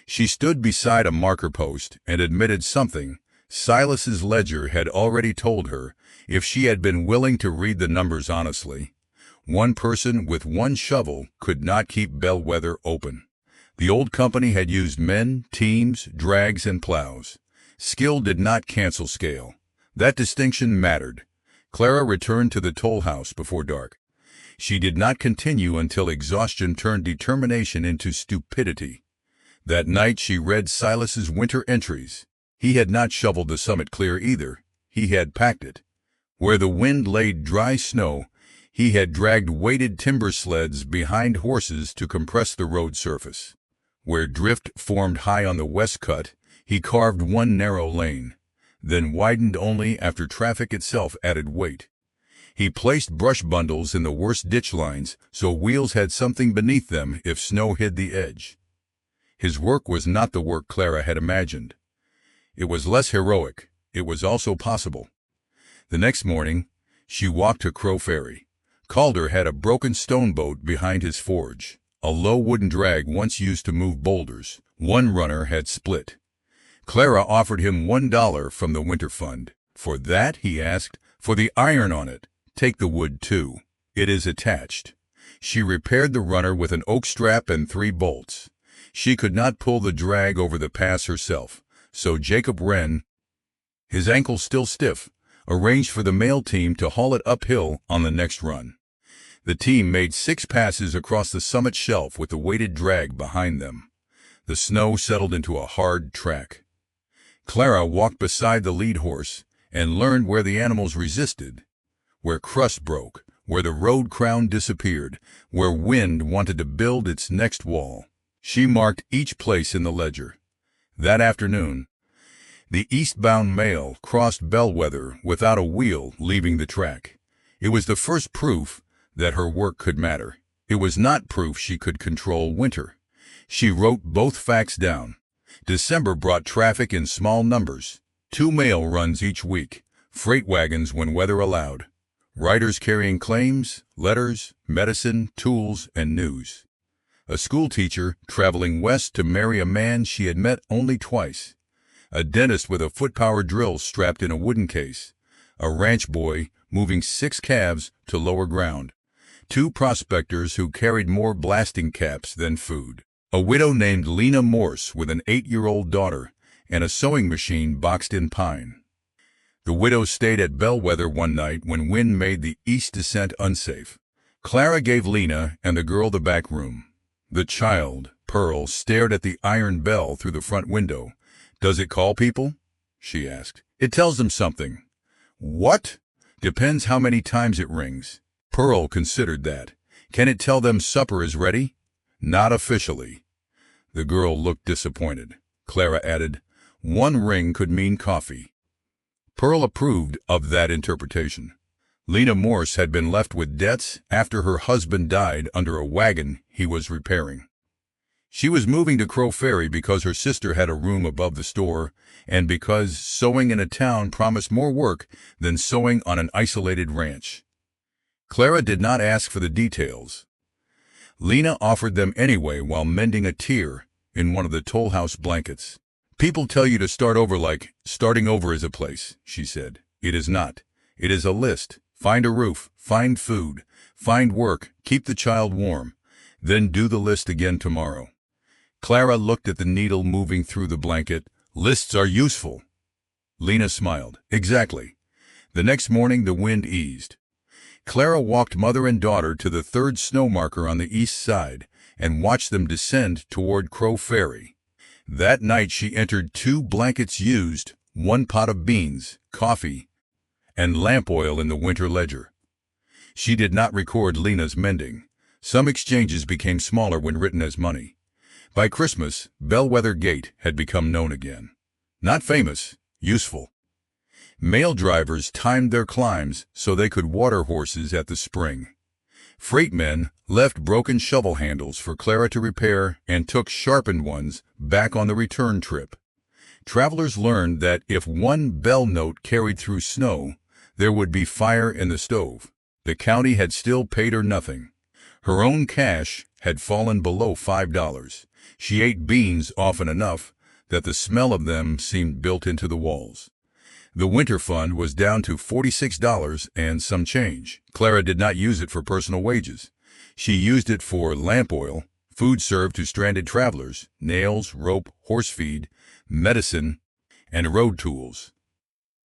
She stood beside a marker post and admitted something Silas's ledger had already told her if she had been willing to read the numbers honestly. 1 person with 1 shovel could not keep Bellwether open. The old company had used men, teams, drags, and plows. Skill did not cancel scale. That distinction mattered. Clara returned to the toll house before dark. She did not continue until exhaustion turned determination into stupidity. That night she read Silas's winter entries. He had not shoveled the summit clear either. He had packed it. Where the wind laid dry snow, he had dragged weighted timber sleds behind horses to compress the road surface. Where drift formed high on the west cut, he carved 1 narrow lane, then widened only after traffic itself added weight. He placed brush bundles in the worst ditch lines so wheels had something beneath them if snow hid the edge. His work was not the work Clara had imagined. It was less heroic. It was also possible. The next morning, she walked to Crow Ferry. Calder had a broken stone boat behind his forge, a low wooden drag once used to move boulders. 1 runner had split. Clara offered him $1 from the winter fund. "For that?" he asked. "For the iron on it. Take the wood, too. It is attached." She repaired the runner with an oak strap and 3 bolts. She could not pull the drag over the pass herself, so Jacob Wren, his ankle still stiff, arranged for the mail team to haul it uphill on the next run. The team made 6 passes across the summit shelf with the weighted drag behind them. The snow settled into a hard track. Clara walked beside the lead horse and learned where the animals resisted, where crust broke, where the road crown disappeared, where wind wanted to build its next wall. She marked each place in the ledger. That afternoon, the eastbound mail crossed Bellwether without a wheel leaving the track. It was the first proof that her work could matter. It was not proof she could control winter. She wrote both facts down. December brought traffic in small numbers. 2 mail runs each week, freight wagons when weather allowed. Riders carrying claims, letters, medicine, tools, and news. A school teacher traveling west to marry a man she had met only twice. A dentist with a foot-power drill strapped in a wooden case. A ranch boy moving 6 calves to lower ground. 2 prospectors who carried more blasting caps than food. A widow named Lena Morse with an 8-year-old daughter and a sewing machine boxed in pine. The widow stayed at Bellwether one night when wind made the east descent unsafe. Clara gave Lena and the girl the back room. The child, Pearl, stared at the iron bell through the front window. "Does it call people?" she asked. "It tells them something." "What?" "Depends how many times it rings." Pearl considered that. "Can it tell them supper is ready?" "Not officially." The girl looked disappointed. Clara added, "1 ring could mean coffee." Pearl approved of that interpretation. Lena Morse had been left with debts after her husband died under a wagon he was repairing. She was moving to Crow Ferry because her sister had a room above the store and because sewing in a town promised more work than sewing on an isolated ranch. Clara did not ask for the details. Lena offered them anyway while mending a tear in one of the toll house blankets. "People tell you to start over like starting over is a place," she said. "It is not. It is a list. Find a roof, find food, find work, keep the child warm, then do the list again tomorrow." Clara looked at the needle moving through the blanket. "Lists are useful." Lena smiled. "Exactly." The next morning the wind eased. Clara walked mother and daughter to the 3rd snow marker on the east side and watched them descend toward Crow Ferry. That night she entered 2 blankets used, 1 pot of beans, coffee, and lamp oil in the winter ledger. She did not record Lena's mending. Some exchanges became smaller when written as money. By Christmas, Bellwether Gate had become known again. Not famous, useful. Mail drivers timed their climbs so they could water horses at the spring. Freight men left broken shovel handles for Clara to repair and took sharpened ones back on the return trip. Travelers learned that if 1 bell note carried through snow, there would be fire in the stove. The county had still paid her nothing. Her own cash had fallen below $5. She ate beans often enough that the smell of them seemed built into the walls. The winter fund was down to $46 and some change. Clara did not use it for personal wages. She used it for lamp oil, food served to stranded travelers, nails, rope, horse feed, medicine, and road tools.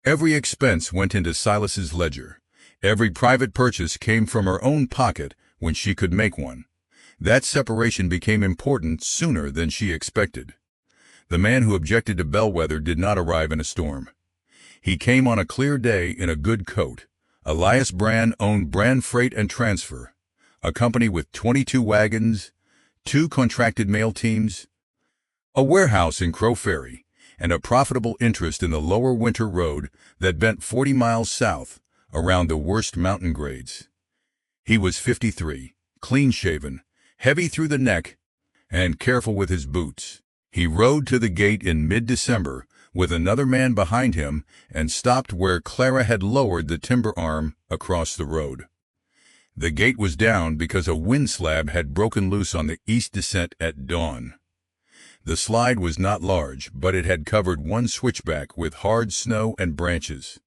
Every expense went into Silas's ledger. Every private purchase came from her own pocket when she could make one. That separation became important sooner than she expected. The man who objected to Bellwether did not arrive in a storm. He came on a clear day in a good coat. Elias Brand owned Brand Freight and Transfer, a company with 22 wagons, 2 contracted mail teams, a warehouse in Crow Ferry, and a profitable interest in the lower winter road that bent 40 miles south around the worst mountain grades. He was 53, clean-shaven, heavy through the neck, and careful with his boots. He rode to the gate in mid-December with another man behind him and stopped where Clara had lowered the timber arm across the road. The gate was down because a wind slab had broken loose on the east descent at dawn. The slide was not large, but it had covered 1 switchback with hard snow and branches.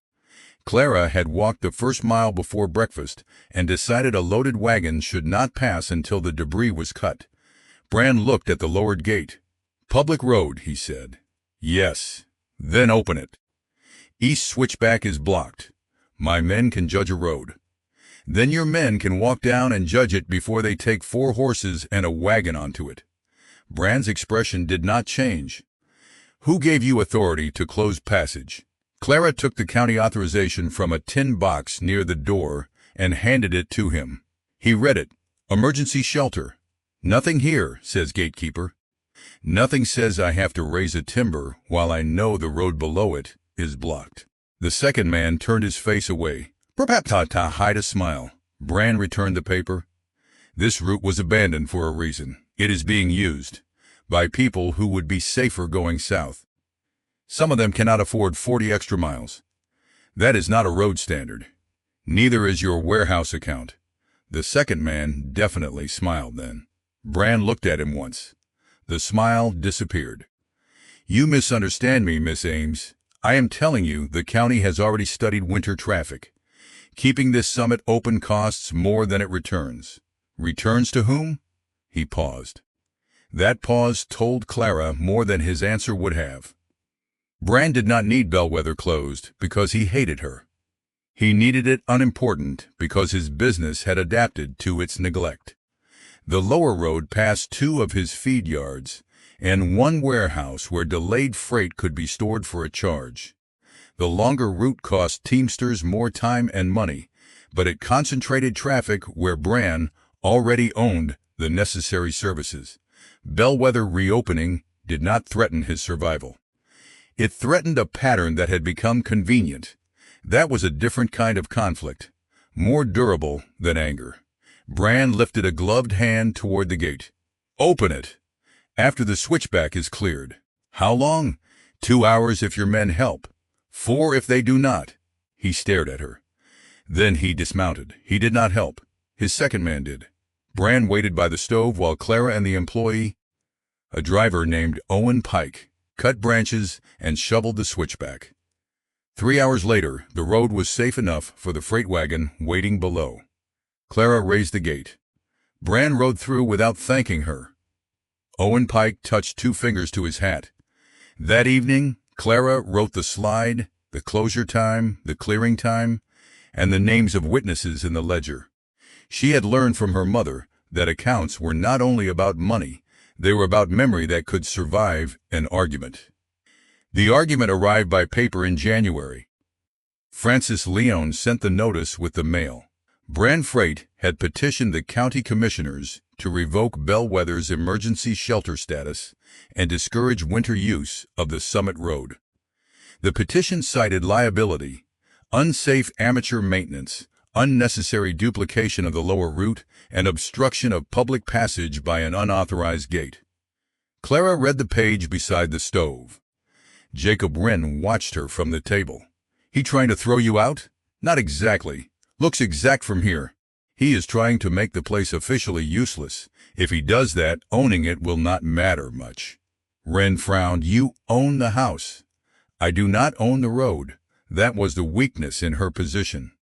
Clara had walked the first mile before breakfast and decided a loaded wagon should not pass until the debris was cut. Brand looked at the lowered gate. "Public road," he said. "Yes." "Then open it." "East switchback is blocked. My men can judge a road." "Then your men can walk down and judge it before they take 4 horses and a wagon onto it." Brand's expression did not change. "Who gave you authority to close passage?" Clara took the county authorization from a tin box near the door and handed it to him. He read it. "Emergency shelter." "Nothing here," says gatekeeper. "Nothing says I have to raise a timber while I know the road below it is blocked." The second man turned his face away. Perhaps to hide a smile. Brand returned the paper. "This route was abandoned for a reason. It is being used by people who would be safer going south. Some of them cannot afford 40 extra miles. That is not a road standard. Neither is your warehouse account." The second man definitely smiled then. Brand looked at him once. The smile disappeared. "You misunderstand me, Miss Ames. I am telling you the county has already studied winter traffic. Keeping this summit open costs more than it returns." "Returns to whom?" He paused. That pause told Clara more than his answer would have. Brand did not need Bellwether closed because he hated her. He needed it unimportant because his business had adapted to its neglect. The lower road passed 2 of his feed yards and 1 warehouse where delayed freight could be stored for a charge. The longer route cost teamsters more time and money, but it concentrated traffic where Brand already owned the necessary services. Bellwether reopening did not threaten his survival. It threatened a pattern that had become convenient. That was a different kind of conflict, more durable than anger. Brand lifted a gloved hand toward the gate. "Open it. After the switchback is cleared." "How long?" 2 hours if your men help. 4 if they do not." He stared at her. Then he dismounted. He did not help. His second man did. Brand waited by the stove while Clara and the employee, a driver named Owen Pike, cut branches and shoveled the switchback. 3 hours later, the road was safe enough for the freight wagon waiting below. Clara raised the gate. Brand rode through without thanking her. Owen Pike touched 2 fingers to his hat. That evening, Clara wrote the slide, the closure time, the clearing time, and the names of witnesses in the ledger. She had learned from her mother that accounts were not only about money, they were about memory that could survive an argument. The argument arrived by paper in January. Francis Leon sent the notice with the mail. Brand Freight had petitioned the county commissioners to revoke Bellwether's emergency shelter status and discourage winter use of the Summit Road. The petition cited liability, unsafe amateur maintenance, unnecessary duplication of the lower route, and obstruction of public passage by an unauthorized gate. Clara read the page beside the stove. Jacob Wren watched her from the table. "He trying to throw you out?" "Not exactly. Looks exact from here. He is trying to make the place officially useless. If he does that, owning it will not matter much." Wren frowned. "You own the house." "I do not own the road." That was the weakness in her position.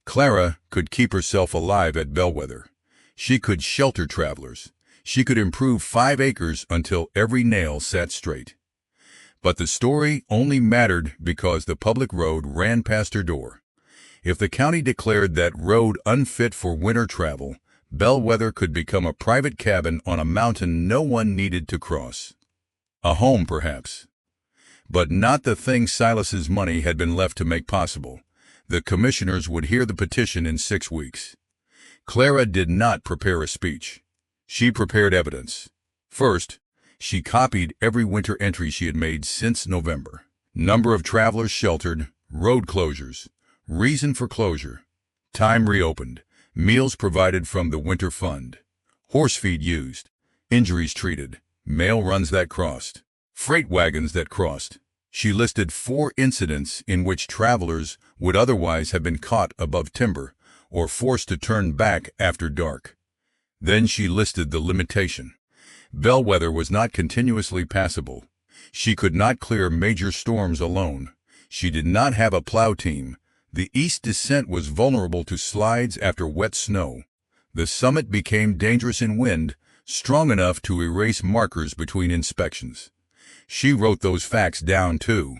Clara could keep herself alive at Bellwether. She could shelter travelers. She could improve 5 acres until every nail sat straight. But the story only mattered because the public road ran past her door. If the county declared that road unfit for winter travel, Bellwether could become a private cabin on a mountain no one needed to cross. A home, perhaps. But not the thing Silas's money had been left to make possible. The commissioners would hear the petition in 6 weeks. Clara did not prepare a speech. She prepared evidence. First, she copied every winter entry she had made since November. Number of travelers sheltered, road closures, reason for closure, time reopened, meals provided from the winter fund, horse feed used, injuries treated, mail runs that crossed, freight wagons that crossed. She listed 4 incidents in which travelers would otherwise have been caught above timber or forced to turn back after dark. Then she listed the limitation. Bellwether was not continuously passable. She could not clear major storms alone. She did not have a plow team. The east descent was vulnerable to slides after wet snow. The summit became dangerous in wind, strong enough to erase markers between inspections. She wrote those facts down too.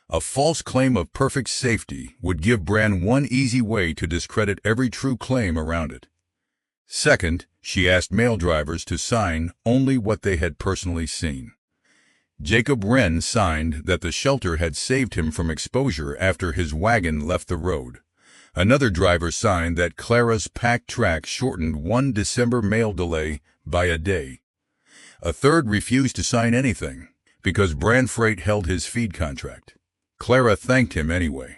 A false claim of perfect safety would give Brand one easy way to discredit every true claim around it. Second, she asked mail drivers to sign only what they had personally seen. Jacob Wren signed that the shelter had saved him from exposure after his wagon left the road. Another driver signed that Clara's packed track shortened one December mail delay by a day. A third refused to sign anything because Brand Freight held his feed contract. Clara thanked him anyway.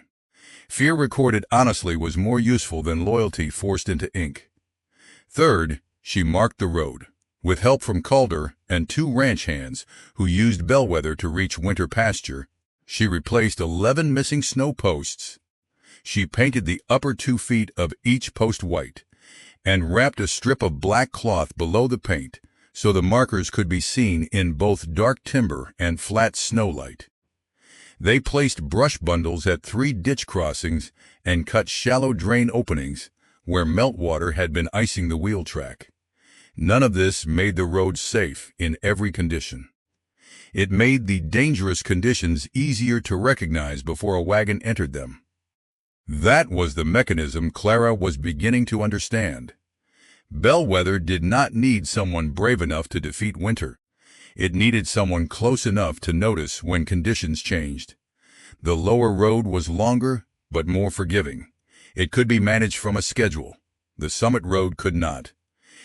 Fear recorded honestly was more useful than loyalty forced into ink. Third, she marked the road. With help from Calder and 2 ranch hands who used Bellwether to reach winter pasture, she replaced 11 missing snow posts. She painted the upper 2 feet of each post white and wrapped a strip of black cloth below the paint so the markers could be seen in both dark timber and flat snow light. They placed brush bundles at 3 ditch crossings and cut shallow drain openings where meltwater had been icing the wheel track. None of this made the road safe in every condition. It made the dangerous conditions easier to recognize before a wagon entered them. That was the mechanism Clara was beginning to understand. Bellwether did not need someone brave enough to defeat winter. It needed someone close enough to notice when conditions changed. The lower road was longer, but more forgiving. It could be managed from a schedule. The summit road could not.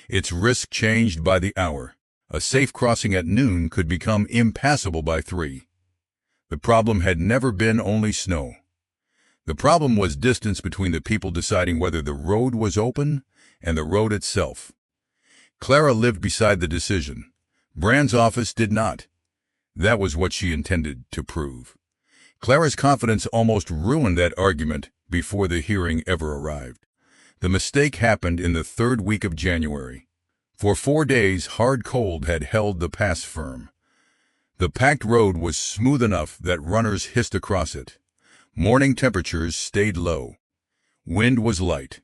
Its risk changed by the hour. A safe crossing at noon could become impassable by 3. The problem had never been only snow. The problem was distance between the people deciding whether the road was open and the road itself. Clara lived beside the decision. Brand's office did not. That was what she intended to prove. Clara's confidence almost ruined that argument before the hearing ever arrived. The mistake happened in the 3rd week of January. For 4 days, hard cold had held the pass firm. The packed road was smooth enough that runners hissed across it. Morning temperatures stayed low. Wind was light.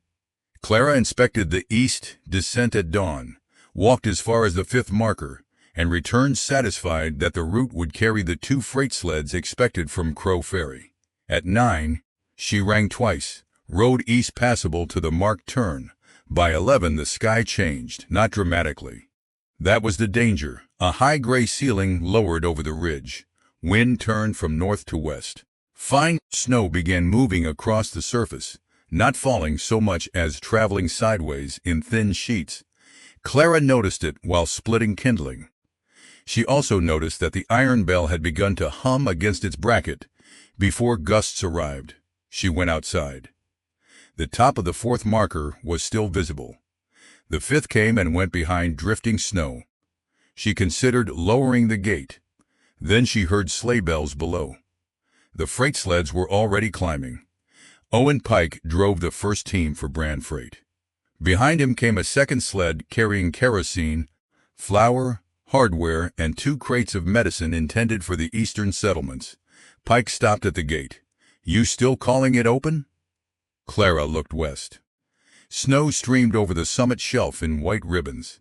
Clara inspected the east descent at dawn, walked as far as the 5th marker, and returned satisfied that the route would carry the 2 freight sleds expected from Crow Ferry. At 9, she rang twice, rode east passable to the marked turn. By 11, the sky changed, not dramatically. That was the danger. A high gray ceiling lowered over the ridge. Wind turned from north to west. Fine snow began moving across the surface, not falling so much as traveling sideways in thin sheets. Clara noticed it while splitting kindling. She also noticed that the iron bell had begun to hum against its bracket before gusts arrived. She went outside. The top of the 4th marker was still visible. The 5th came and went behind drifting snow. She considered lowering the gate. Then she heard sleigh bells below. The freight sleds were already climbing. Owen Pike drove the first team for Brand Freight. Behind him came a second sled carrying kerosene, flour, hardware, and 2 crates of medicine intended for the eastern settlements. Pike stopped at the gate. "You still calling it open?" Clara looked west. Snow streamed over the summit shelf in white ribbons.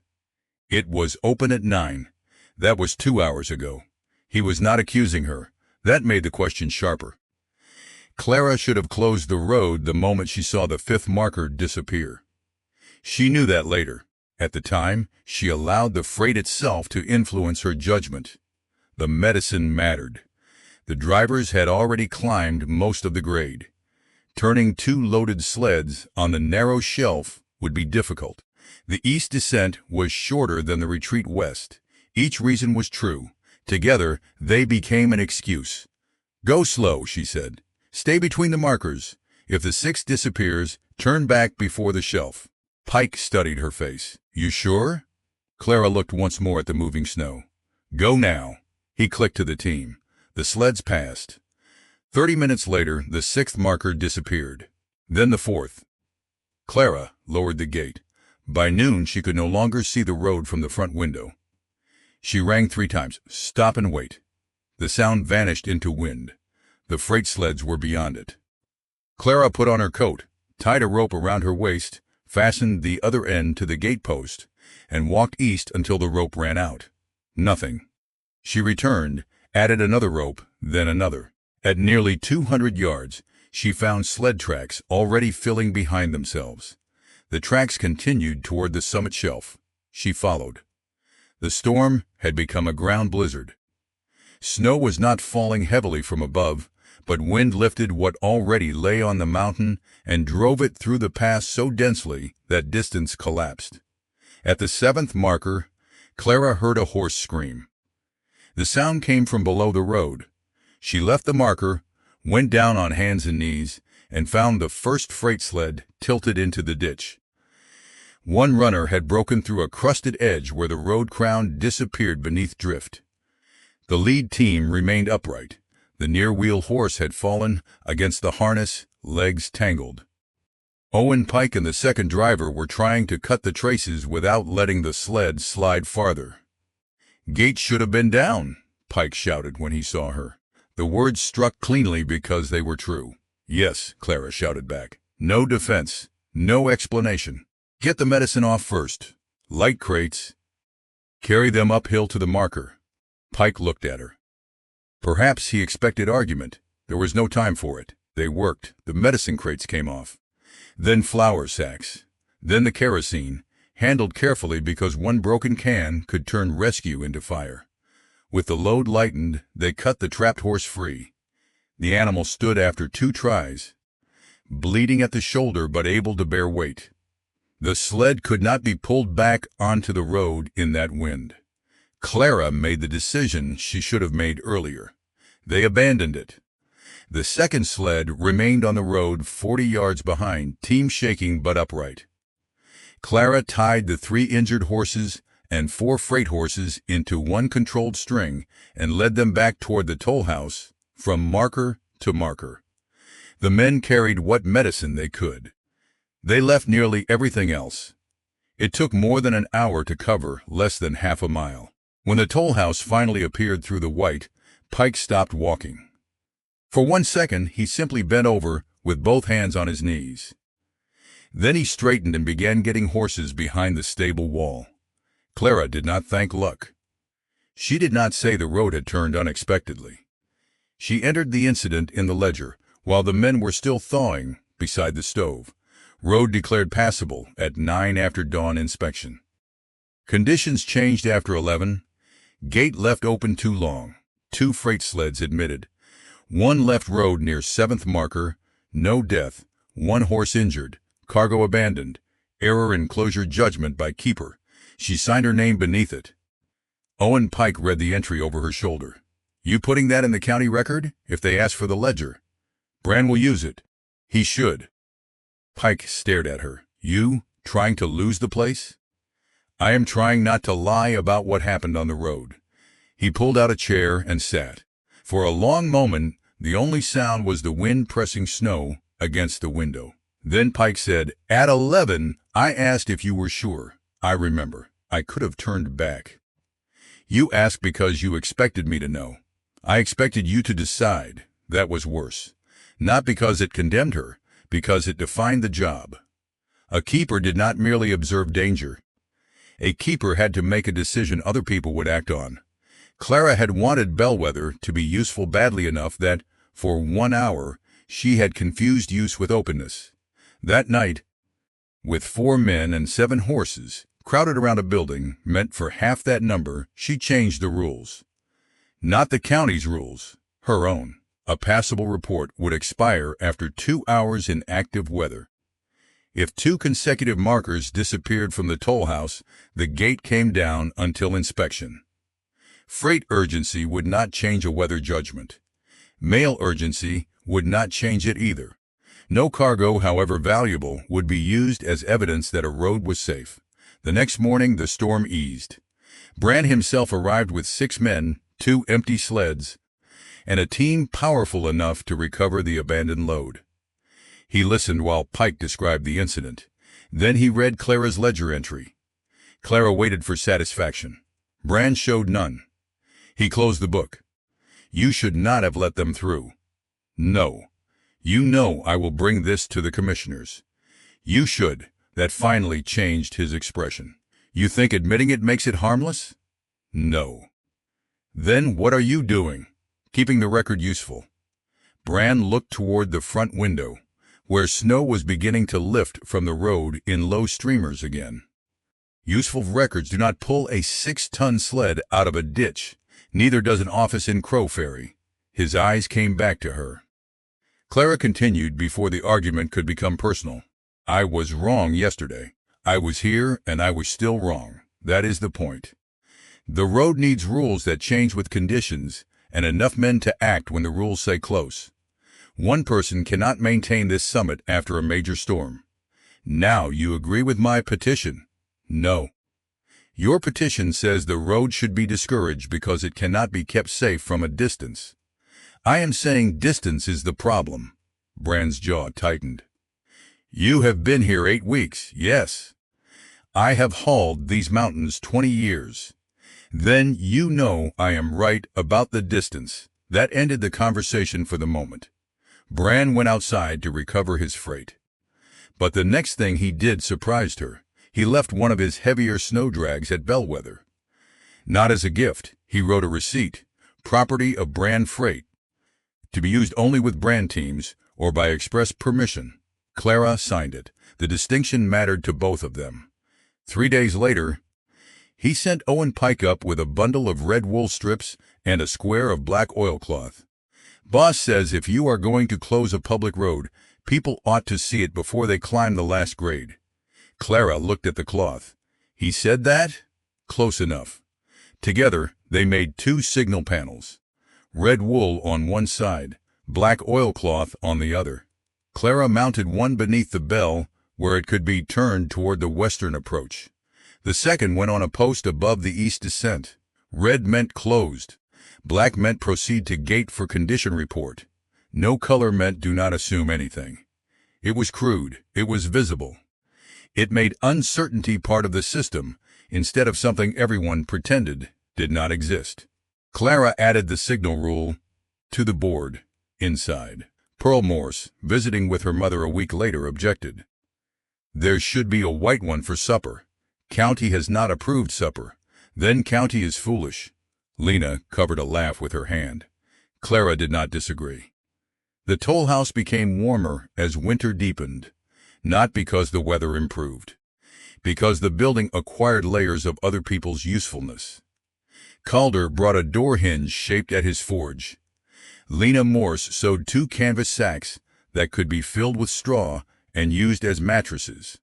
It was open at 9. That was 2 hours ago. He was not accusing her. That made the question sharper. Clara should have closed the road the moment she saw the 5th marker disappear. She knew that later. At the time, she allowed the freight itself to influence her judgment. The medicine mattered. The drivers had already climbed most of the grade. Turning 2 loaded sleds on the narrow shelf would be difficult. The east descent was shorter than the retreat west. Each reason was true. Together, they became an excuse. "Go slow," she said. "Stay between the markers. If the 6th disappears, turn back before the shelf." Pike studied her face. "You sure?" Clara looked once more at the moving snow. "Go now." He clicked to the team. The sleds passed. 30 minutes later, the 6th marker disappeared. Then the 4th. Clara lowered the gate. By noon, she could no longer see the road from the front window. She rang 3 times. "Stop and wait." The sound vanished into wind. The freight sleds were beyond it. Clara put on her coat, tied a rope around her waist, fastened the other end to the gate post, and walked east until the rope ran out. Nothing. She returned, added another rope, then another. At nearly 200 yards, she found sled tracks already filling behind themselves. The tracks continued toward the summit shelf. She followed. The storm had become a ground blizzard. Snow was not falling heavily from above, but wind lifted what already lay on the mountain and drove it through the pass so densely that distance collapsed. At the 7th marker, Clara heard a horse scream. The sound came from below the road. She left the marker, went down on hands and knees, and found the first freight sled tilted into the ditch. One runner had broken through a crusted edge where the road crown disappeared beneath drift. The lead team remained upright. The near-wheel horse had fallen against the harness, legs tangled. Owen Pike and the second driver were trying to cut the traces without letting the sled slide farther. "Gate should have been down," Pike shouted when he saw her. The words struck cleanly because they were true. "Yes," Clara shouted back. "No defense, no explanation. Get the medicine off first. Light crates. Carry them uphill to the marker." Pike looked at her. Perhaps he expected argument. There was no time for it. They worked. The medicine crates came off. Then flour sacks. Then the kerosene, handled carefully because one broken can could turn rescue into fire. With the load lightened, they cut the trapped horse free. The animal stood after 2 tries, bleeding at the shoulder but able to bear weight. The sled could not be pulled back onto the road in that wind. Clara made the decision she should have made earlier. They abandoned it. The second sled remained on the road 40 yards behind, team shaking but upright. Clara tied the 3 injured horses and 4 freight horses into one controlled string and led them back toward the toll house from marker to marker. The men carried what medicine they could. They left nearly everything else. It took more than an hour to cover less than half a mile. When the toll house finally appeared through the white, Pike stopped walking. For 1 second, he simply bent over with both hands on his knees. Then he straightened and began getting horses behind the stable wall. Clara did not thank luck. She did not say the road had turned unexpectedly. She entered the incident in the ledger while the men were still thawing beside the stove. Road declared passable at 9 after dawn inspection. Conditions changed after 11. Gate left open too long. 2 freight sleds admitted. 1 left road near 7th marker. No death. 1 horse injured. Cargo abandoned. Error in closure judgment by keeper. She signed her name beneath it. Owen Pike read the entry over her shoulder. "You putting that in the county record if they ask for the ledger? Bran will use it." "He should." Pike stared at her. "You trying to lose the place?" "I am trying not to lie about what happened on the road." He pulled out a chair and sat. For a long moment, the only sound was the wind pressing snow against the window. Then Pike said, "At 11, I asked if you were sure. I remember. I could have turned back. You asked because you expected me to know. I expected you to decide. That was worse. Not because it condemned her, because it defined the job. A keeper did not merely observe danger. A keeper had to make a decision other people would act on. Clara had wanted Bellwether to be useful badly enough that, for 1 hour, she had confused use with openness. That night, with 4 men and 7 horses, crowded around a building meant for half that number, she changed the rules. Not the county's rules, her own. A passable report would expire after 2 hours in active weather. If 2 consecutive markers disappeared from the toll house, the gate came down until inspection. Freight urgency would not change a weather judgment. Mail urgency would not change it either. No cargo, however valuable, would be used as evidence that a road was safe. The next morning, the storm eased. Bran himself arrived with 6 men, 2 empty sleds, and a team powerful enough to recover the abandoned load. He listened while Pike described the incident. Then he read Clara's ledger entry. Clara waited for satisfaction. Bran showed none. He closed the book. "You should not have let them through." "No. You know I will bring this to the commissioners." "You should." That finally changed his expression. "You think admitting it makes it harmless?" "No." "Then what are you doing?" "Keeping the record useful." Bran looked toward the front window. where snow was beginning to lift from the road in low streamers again. Useful records do not pull a 6-ton sled out of a ditch. Neither does an office in Crow Ferry. His eyes came back to her. Clara continued before the argument could become personal. I was wrong yesterday. I was here and I was still wrong. That is the point. The road needs rules that change with conditions and enough men to act when the rules say close. One person cannot maintain this summit after a major storm. Now you agree with my petition? No. Your petition says the road should be discouraged because it cannot be kept safe from a distance. I am saying distance is the problem. Brand's jaw tightened. You have been here 8 weeks, yes. I have hauled these mountains 20 years. Then you know I am right about the distance. That ended the conversation for the moment. Brand went outside to recover his freight. But the next thing he did surprised her. He left one of his heavier snow drags at Bellwether. Not as a gift, he wrote a receipt, property of Brand Freight, to be used only with Brand teams or by express permission. Clara signed it. The distinction mattered to both of them. 3 days later, he sent Owen Pike up with a bundle of red wool strips and a square of black oilcloth. Boss says if you are going to close a public road, people ought to see it before they climb the last grade. Clara looked at the cloth. He said that? Close enough. Together, they made 2 signal panels. Red wool on one side, black oilcloth on the other. Clara mounted one beneath the bell, where it could be turned toward the western approach. The second went on a post above the east descent. Red meant closed. Black meant proceed to gate for condition report. No color meant do not assume anything. It was crude. It was visible. It made uncertainty part of the system, instead of something everyone pretended did not exist. Clara added the signal rule to the board inside. Pearl Morse, visiting with her mother a week later, objected. There should be a white one for supper. County has not approved supper. Then county is foolish. Lena covered a laugh with her hand. Clara did not disagree. The toll house became warmer as winter deepened. Not because the weather improved, because the building acquired layers of other people's usefulness. Calder brought a door hinge shaped at his forge. Lena Morse sewed 2 canvas sacks that could be filled with straw and used as mattresses.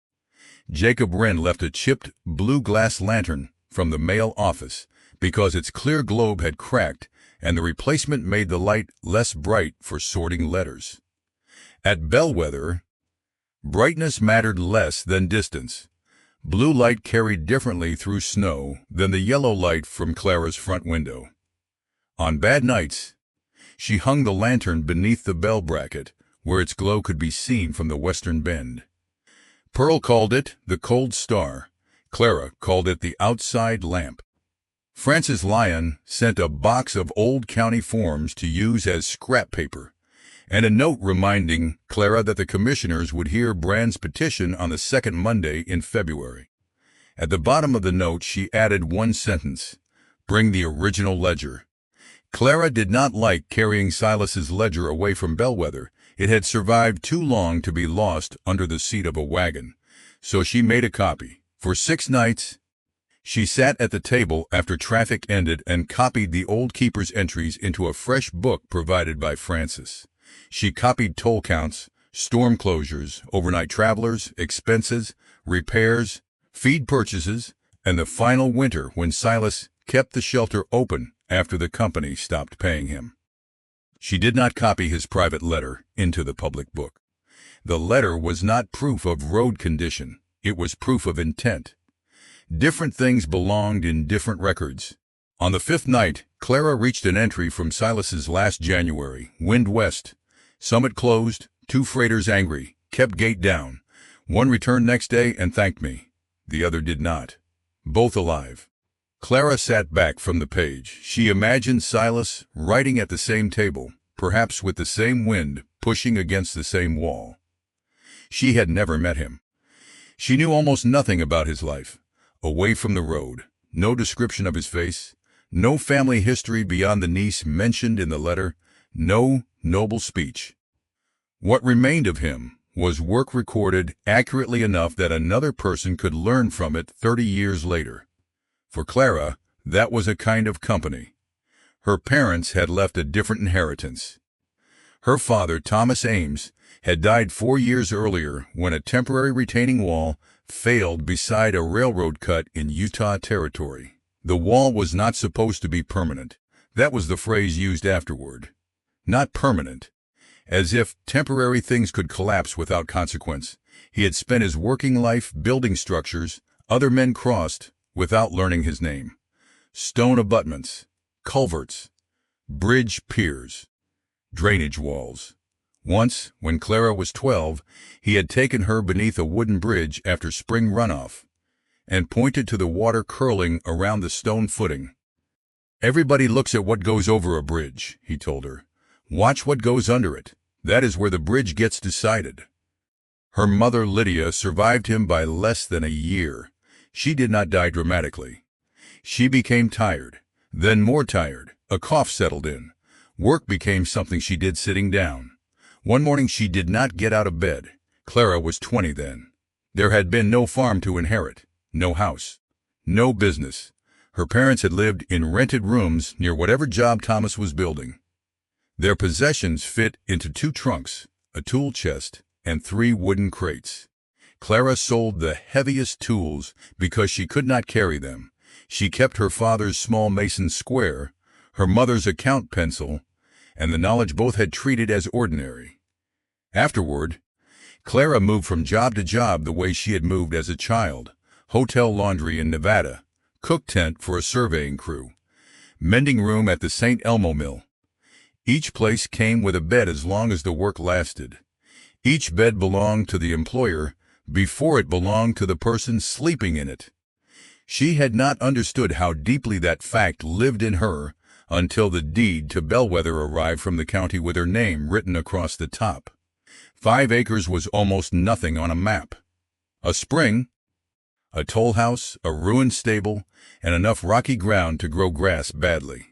Jacob Wren left a chipped blue glass lantern from the mail office because its clear globe had cracked and the replacement made the light less bright for sorting letters. At Bellwether, brightness mattered less than distance. Blue light carried differently through snow than the yellow light from Clara's front window. On bad nights, she hung the lantern beneath the bell bracket, where its glow could be seen from the western bend. Pearl called it the cold star. Clara called it the outside lamp. Francis Lyon sent a box of old county forms to use as scrap paper, and a note reminding Clara that the commissioners would hear Brand's petition on the 2nd Monday in February. At the bottom of the note she added one sentence, "Bring the original ledger." Clara did not like carrying Silas's ledger away from Bellwether. It had survived too long to be lost under the seat of a wagon, so she made a copy. For 6 nights, she sat at the table after traffic ended and copied the old keeper's entries into a fresh book provided by Francis. She copied toll counts, storm closures, overnight travelers, expenses, repairs, feed purchases, and the final winter when Silas kept the shelter open after the company stopped paying him. She did not copy his private letter into the public book. The letter was not proof of road condition. It was proof of intent. Different things belonged in different records. On the 5th night, Clara reached an entry from Silas's last January. Wind west. Summit closed. 2 freighters angry. Kept gate down. One returned next day and thanked me. The other did not. Both alive. Clara sat back from the page. She imagined Silas writing at the same table, perhaps with the same wind pushing against the same wall. She had never met him. She knew almost nothing about his life. Away from the road, no description of his face, no family history beyond the niece mentioned in the letter, no noble speech. What remained of him was work recorded accurately enough that another person could learn from it 30 years later. For Clara, that was a kind of company. Her parents had left a different inheritance. Her father, Thomas Ames, had died 4 years earlier when a temporary retaining wall failed beside a railroad cut in Utah Territory. The wall was not supposed to be permanent. That was the phrase used afterward. Not permanent. As if temporary things could collapse without consequence. He had spent his working life building structures other men crossed without learning his name. Stone abutments, culverts, bridge piers, drainage walls. Once, when Clara was 12, he had taken her beneath a wooden bridge after spring runoff and pointed to the water curling around the stone footing. "Everybody looks at what goes over a bridge," he told her. "Watch what goes under it. That is where the bridge gets decided." Her mother, Lydia, survived him by less than a year. She did not die dramatically. She became tired, then more tired. A cough settled in. Work became something she did sitting down. One morning she did not get out of bed. Clara was 20 then. There had been no farm to inherit, no house, no business. Her parents had lived in rented rooms near whatever job Thomas was building. Their possessions fit into 2 trunks, a tool chest, and 3 wooden crates. Clara sold the heaviest tools because she could not carry them. She kept her father's small mason square, her mother's account pencil, and the knowledge both had treated as ordinary. Afterward, Clara moved from job to job the way she had moved as a child. Hotel laundry in Nevada, cook tent for a surveying crew, mending room at the St. Elmo mill. Each place came with a bed as long as the work lasted. Each bed belonged to the employer before it belonged to the person sleeping in it. She had not understood how deeply that fact lived in her until the deed to Bellwether arrived from the county with her name written across the top. 5 acres was almost nothing on a map. A spring, a toll house, a ruined stable, and enough rocky ground to grow grass badly.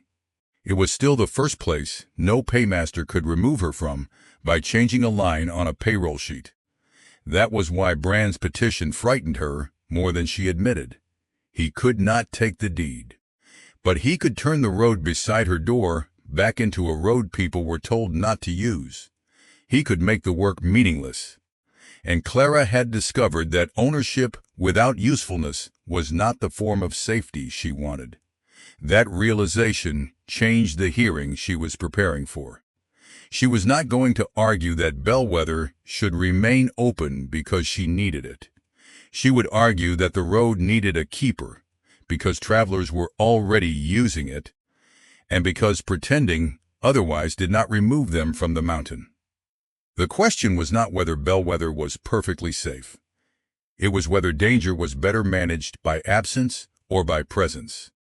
It was still the first place no paymaster could remove her from by changing a line on a payroll sheet. That was why Brand's petition frightened her more than she admitted. He could not take the deed. But he could turn the road beside her door back into a road people were told not to use. He could make the work meaningless. And Clara had discovered that ownership without usefulness was not the form of safety she wanted. That realization changed the hearing she was preparing for. She was not going to argue that Bellwether should remain open because she needed it. She would argue that the road needed a keeper because travelers were already using it, and because pretending otherwise did not remove them from the mountain. The question was not whether Bellwether was perfectly safe. It was whether danger was better managed by absence or by presence.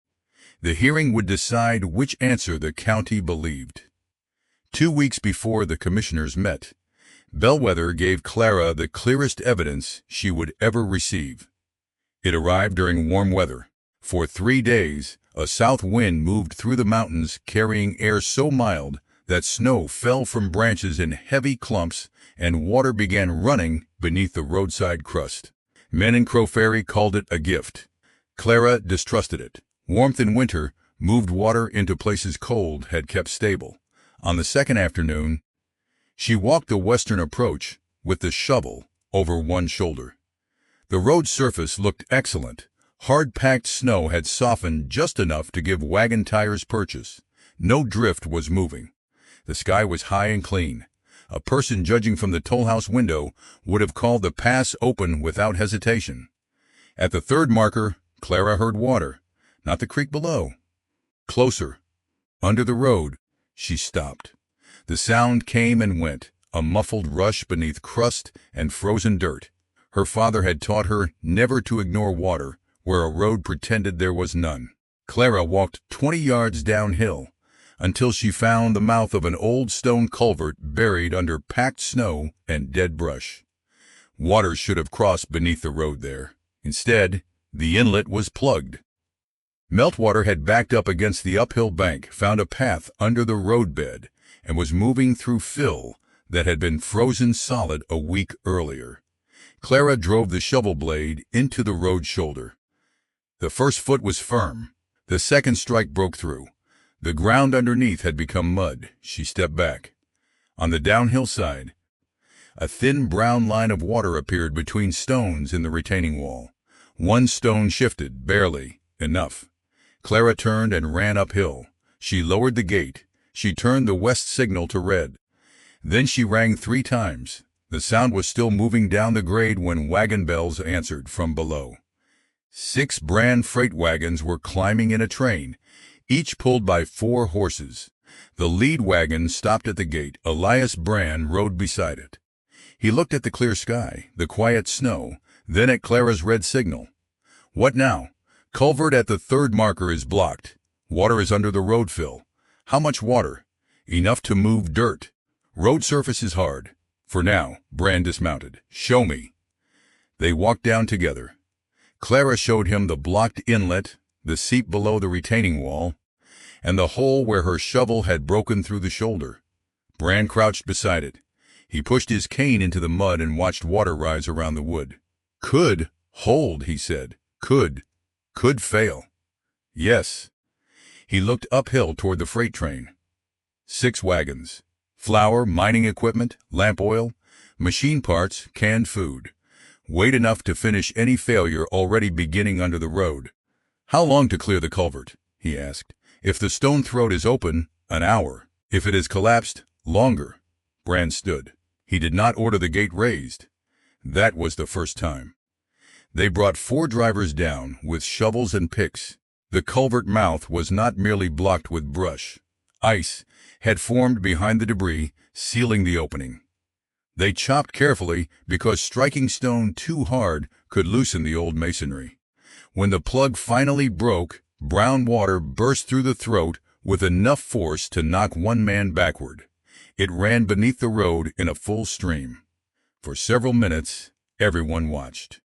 The hearing would decide which answer the county believed. 2 weeks before the commissioners met, Bellwether gave Clara the clearest evidence she would ever receive. It arrived during warm weather. For 3 days, a south wind moved through the mountains carrying air so mild that snow fell from branches in heavy clumps and water began running beneath the roadside crust. Men in Crow Ferry called it a gift. Clara distrusted it. Warmth in winter moved water into places cold had kept stable. On the second afternoon, she walked the western approach with the shovel over one shoulder. The road surface looked excellent. Hard-packed snow had softened just enough to give wagon tires purchase. No drift was moving. The sky was high and clean. A person judging from the toll house window would have called the pass open without hesitation. At the third marker, Clara heard water, not the creek below. Closer, under the road, she stopped. The sound came and went, a muffled rush beneath crust and frozen dirt. Her father had taught her never to ignore water where a road pretended there was none. Clara walked 20 yards downhill until she found the mouth of an old stone culvert buried under packed snow and dead brush. Water should have crossed beneath the road there. Instead, the inlet was plugged. Meltwater had backed up against the uphill bank, found a path under the roadbed, and was moving through fill that had been frozen solid a week earlier. Clara drove the shovel blade into the road shoulder. The first foot was firm. The second strike broke through. The ground underneath had become mud. She stepped back. On the downhill side, a thin brown line of water appeared between stones in the retaining wall. One stone shifted, barely, enough. Clara turned and ran uphill. She lowered the gate. She turned the west signal to red. Then she rang 3 times. The sound was still moving down the grade when wagon bells answered from below. 6 Brand freight wagons were climbing in a train, each pulled by 4 horses. The lead wagon stopped at the gate. Elias Brand rode beside it. He looked at the clear sky, the quiet snow, then at Clara's red signal. What now? Culvert at the 3rd marker is blocked. Water is under the road fill. How much water? Enough to move dirt. Road surface is hard. For now, Brand dismounted. Show me. They walked down together. Clara showed him the blocked inlet, the seep below the retaining wall, and the hole where her shovel had broken through the shoulder. Brand crouched beside it. He pushed his cane into the mud and watched water rise around the wood. Could hold, he said. Could fail. Yes. He looked uphill toward the freight train. 6 wagons. Flour, mining equipment, lamp oil, machine parts, canned food. Weight enough to finish any failure already beginning under the road. How long to clear the culvert? He asked. If the stone throat is open, an hour. If it is collapsed, longer. Brand stood. He did not order the gate raised. That was the first time. They brought 4 drivers down with shovels and picks. The culvert mouth was not merely blocked with brush. Ice had formed behind the debris, sealing the opening. They chopped carefully because striking stone too hard could loosen the old masonry. When the plug finally broke, brown water burst through the throat with enough force to knock one man backward. It ran beneath the road in a full stream. For several minutes, everyone watched.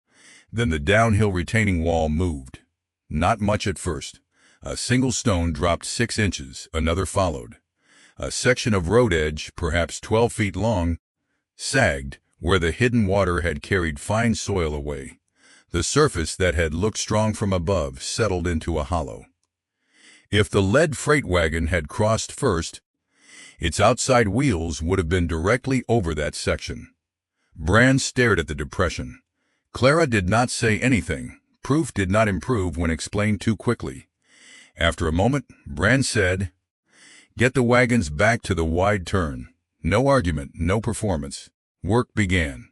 Then the downhill retaining wall moved. Not much at first. A single stone dropped 6 inches, another followed. A section of road edge, perhaps 12 feet long, sagged where the hidden water had carried fine soil away. The surface that had looked strong from above settled into a hollow. If the lead freight wagon had crossed first, its outside wheels would have been directly over that section. Brand stared at the depression. Clara did not say anything. Proof did not improve when explained too quickly. After a moment, Brand said, "Get the wagons back to the wide turn." No argument, no performance. Work began.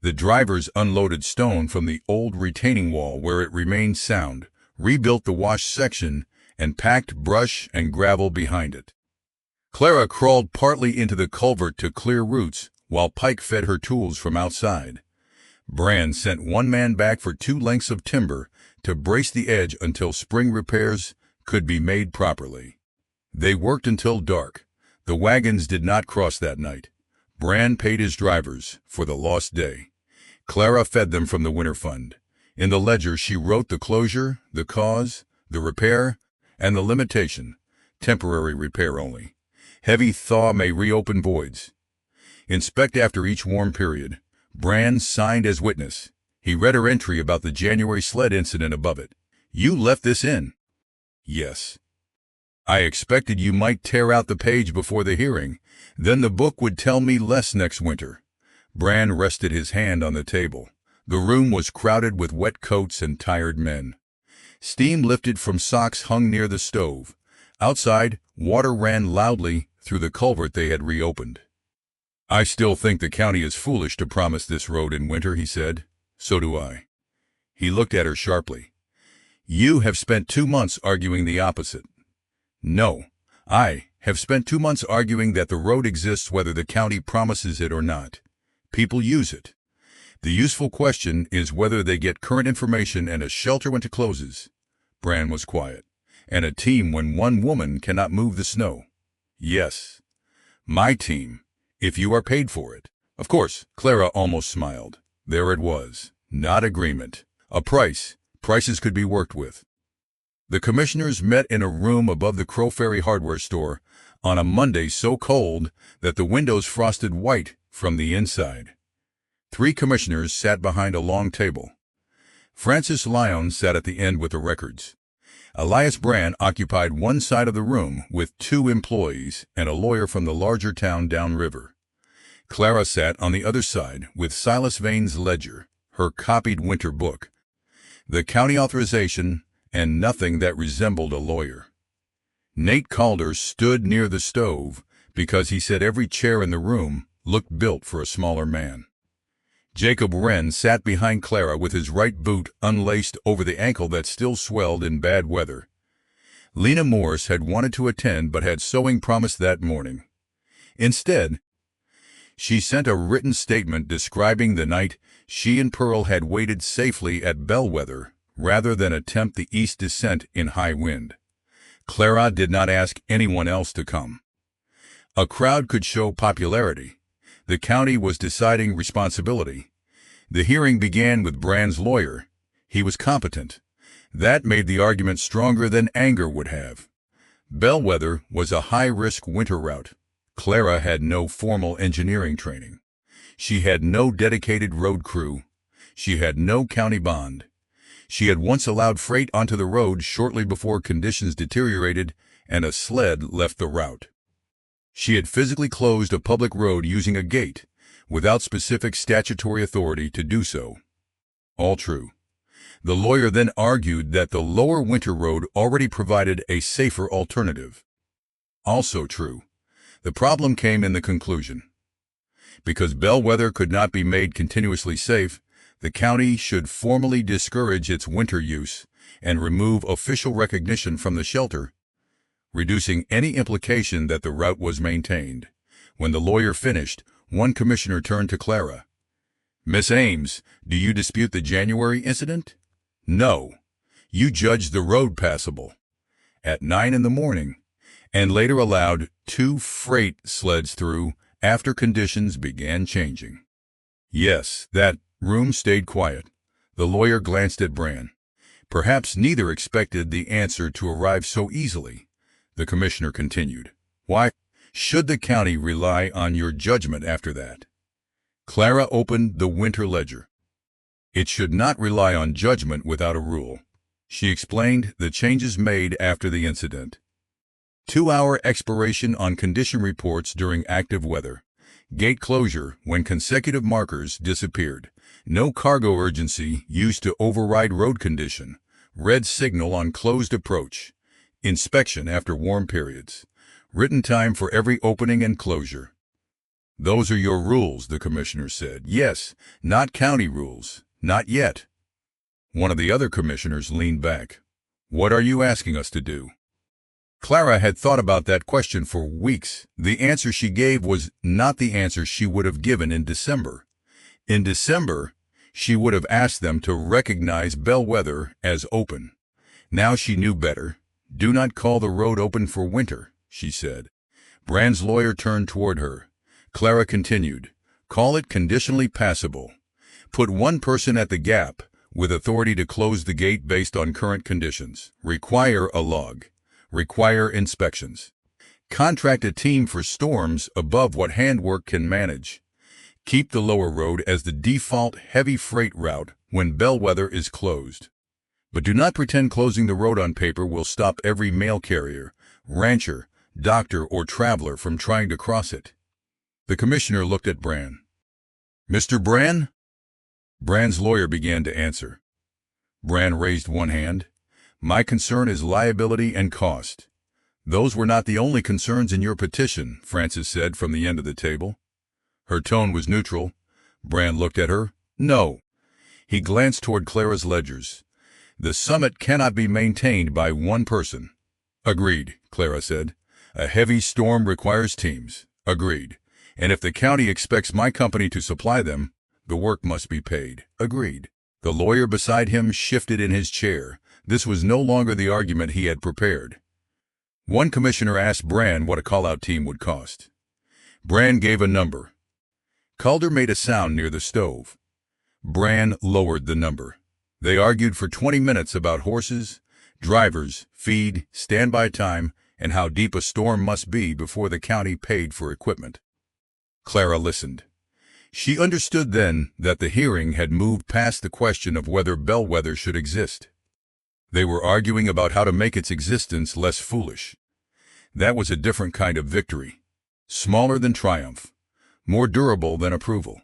The drivers unloaded stone from the old retaining wall where it remained sound, rebuilt the wash section, and packed brush and gravel behind it. Clara crawled partly into the culvert to clear roots, while Pike fed her tools from outside. Brand sent 1 man back for 2 lengths of timber to brace the edge until spring repairs could be made properly. They worked until dark. The wagons did not cross that night. Brand paid his drivers for the lost day. Clara fed them from the winter fund. In the ledger she wrote the closure, the cause, the repair, and the limitation. Temporary repair only. Heavy thaw may reopen voids. Inspect after each warm period. Brand signed as witness. He read her entry about the January sled incident above it. You left this in? Yes. I expected you might tear out the page before the hearing. Then the book would tell me less next winter. Brand rested his hand on the table. The room was crowded with wet coats and tired men. Steam lifted from socks hung near the stove. Outside, water ran loudly through the culvert they had reopened. I still think the county is foolish to promise this road in winter, he said. So do I. He looked at her sharply. You have spent 2 months arguing the opposite. No, I have spent 2 months arguing that the road exists whether the county promises it or not. People use it. The useful question is whether they get current information and a shelter when it closes. Brand was quiet. And a team when 1 woman cannot move the snow. Yes. My team, if you are paid for it. Of course, Clara almost smiled. There it was. Not agreement. A price. Prices could be worked with. The commissioners met in a room above the Crow Ferry hardware store, on a Monday so cold that the windows frosted white from the inside. 3 commissioners sat behind a long table. Francis Lyon sat at the end with the records. Elias Brand occupied one side of the room with 2 employees and a lawyer from the larger town downriver. Clara sat on the other side with Silas Vane's ledger, her copied winter book, the county authorization, and nothing that resembled a lawyer. Nate Calder stood near the stove because he said every chair in the room looked built for a smaller man. Jacob Wren sat behind Clara with his right boot unlaced over the ankle that still swelled in bad weather. Lena Morse had wanted to attend but had sewing promised that morning. Instead, she sent a written statement describing the night she and Pearl had waited safely at Bellwether rather than attempt the east descent in high wind. Clara did not ask anyone else to come. A crowd could show popularity. The county was deciding responsibility. The hearing began with Brand's lawyer. He was competent. That made the argument stronger than anger would have. Bellwether was a high-risk winter route. Clara had no formal engineering training. She had no dedicated road crew. She had no county bond. She had once allowed freight onto the road shortly before conditions deteriorated and a sled left the route. She had physically closed a public road using a gate, without specific statutory authority to do so. All true. The lawyer then argued that the lower winter road already provided a safer alternative. Also true. The problem came in the conclusion. Because Bellwether could not be made continuously safe, the county should formally discourage its winter use and remove official recognition from the shelter, reducing any implication that the route was maintained. When the lawyer finished, one commissioner turned to Clara. "Miss Ames, do you dispute the January incident?" "No. You judged the road passable at 9 in the morning, and later allowed 2 freight sleds through after conditions began changing." "Yes, that room stayed quiet." The lawyer glanced at Brand. Perhaps neither expected the answer to arrive so easily. The commissioner continued. "Why should the county rely on your judgment after that?" Clara opened the winter ledger. "It should not rely on judgment without a rule." She explained the changes made after the incident. 2-hour expiration on condition reports during active weather. Gate closure when consecutive markers disappeared. No cargo urgency used to override road condition. Red signal on closed approach. Inspection after warm periods. Written time for every opening and closure. "Those are your rules," the commissioner said. "Yes, not county rules. Not yet." One of the other commissioners leaned back. "What are you asking us to do?" Clara had thought about that question for weeks. The answer she gave was not the answer she would have given in December. In December, she would have asked them to recognize Bellwether as open. Now she knew better. "Do not call the road open for winter," she said. Brand's lawyer turned toward her. Clara continued, "Call it conditionally passable. Put one person at the gap with authority to close the gate based on current conditions. Require a log. Require inspections. Contract a team for storms above what handwork can manage. Keep the lower road as the default heavy freight route when Bellwether is closed. But do not pretend closing the road on paper will stop every mail carrier, rancher, doctor, or traveler from trying to cross it." The commissioner looked at Brand. "Mr. Brand?" Brand's lawyer began to answer. Brand raised one hand. "My concern is liability and cost." "Those were not the only concerns in your petition," Francis said from the end of the table. Her tone was neutral. Brand looked at her. "No." He glanced toward Clara's ledgers. "The summit cannot be maintained by one person." "Agreed," Clara said. "A heavy storm requires teams." "Agreed. And if the county expects my company to supply them, the work must be paid." "Agreed." The lawyer beside him shifted in his chair. This was no longer the argument he had prepared. One commissioner asked Brand what a call-out team would cost. Brand gave a number. Calder made a sound near the stove. Brand lowered the number. They argued for 20 minutes about horses, drivers, feed, standby time, and how deep a storm must be before the county paid for equipment. Clara listened. She understood then that the hearing had moved past the question of whether Bellwether should exist. They were arguing about how to make its existence less foolish. That was a different kind of victory. Smaller than triumph. More durable than approval.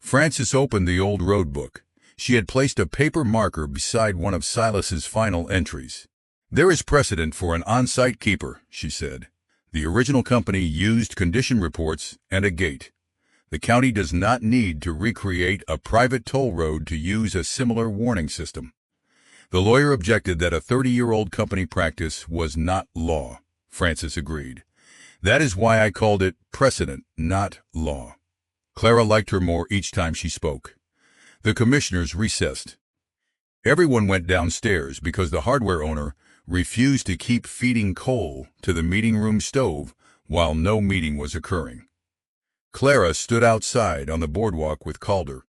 Frances opened the old road book. She had placed a paper marker beside one of Silas's final entries. "There is precedent for an on-site keeper," she said. "The original company used condition reports and a gate. The county does not need to recreate a private toll road to use a similar warning system." The lawyer objected that a 30-year-old company practice was not law. Frances agreed. "That is why I called it precedent, not law." Clara liked her more each time she spoke. The commissioners recessed. Everyone went downstairs because the hardware owner refused to keep feeding coal to the meeting room stove while no meeting was occurring. Clara stood outside on the boardwalk with Calder.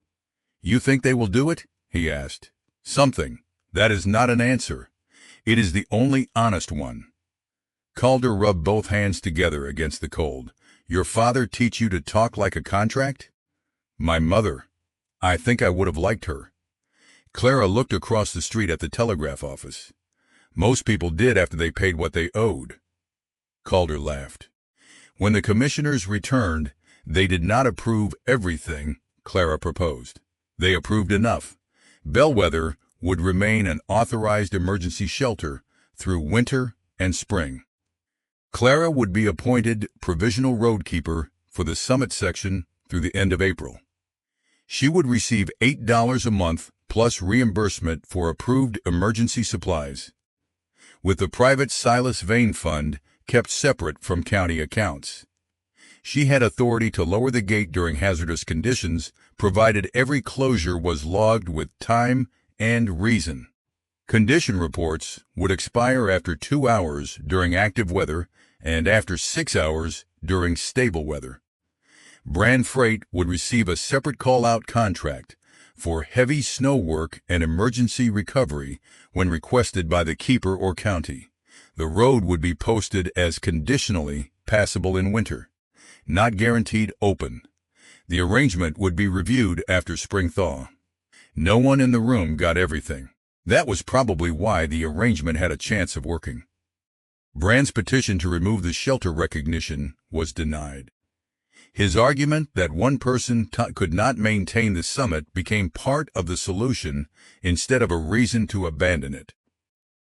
"You think they will do it?" he asked. "Something. That is not an answer. It is the only honest one." Calder rubbed both hands together against the cold. "Your father teach you to talk like a contract?" "My mother. I think I would have liked her." Clara looked across the street at the telegraph office. "Most people did after they paid what they owed." Calder laughed. When the commissioners returned, they did not approve everything Clara proposed. They approved enough. Bellwether would remain an authorized emergency shelter through winter and spring. Clara would be appointed provisional roadkeeper for the summit section through the end of April. She would receive $8 a month plus reimbursement for approved emergency supplies, with the private Silas Vane Fund kept separate from county accounts. She had authority to lower the gate during hazardous conditions, provided every closure was logged with time and reason. Condition reports would expire after 2 hours during active weather and after 6 hours during stable weather. Brand Freight would receive a separate call-out contract for heavy snow work and emergency recovery when requested by the keeper or county. The road would be posted as conditionally passable in winter, not guaranteed open. The arrangement would be reviewed after spring thaw. No one in the room got everything. That was probably why the arrangement had a chance of working. Brand's petition to remove the shelter recognition was denied. His argument that one person could not maintain the summit became part of the solution instead of a reason to abandon it.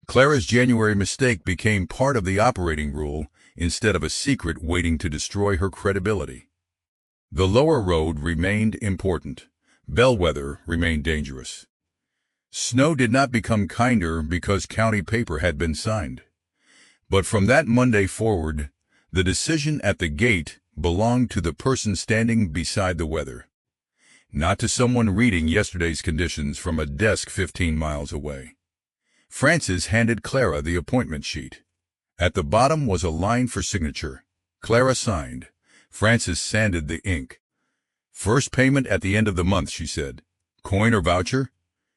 Clara's January mistake became part of the operating rule instead of a secret waiting to destroy her credibility. The lower road remained important. Bellwether remained dangerous. Snow did not become kinder because county paper had been signed. But from that Monday forward, the decision at the gate belonged to the person standing beside the weather, not to someone reading yesterday's conditions from a desk 15 miles away. Frances handed Clara the appointment sheet. At the bottom was a line for signature. Clara signed. Frances sanded the ink. "First payment at the end of the month," she said. "Coin or voucher?"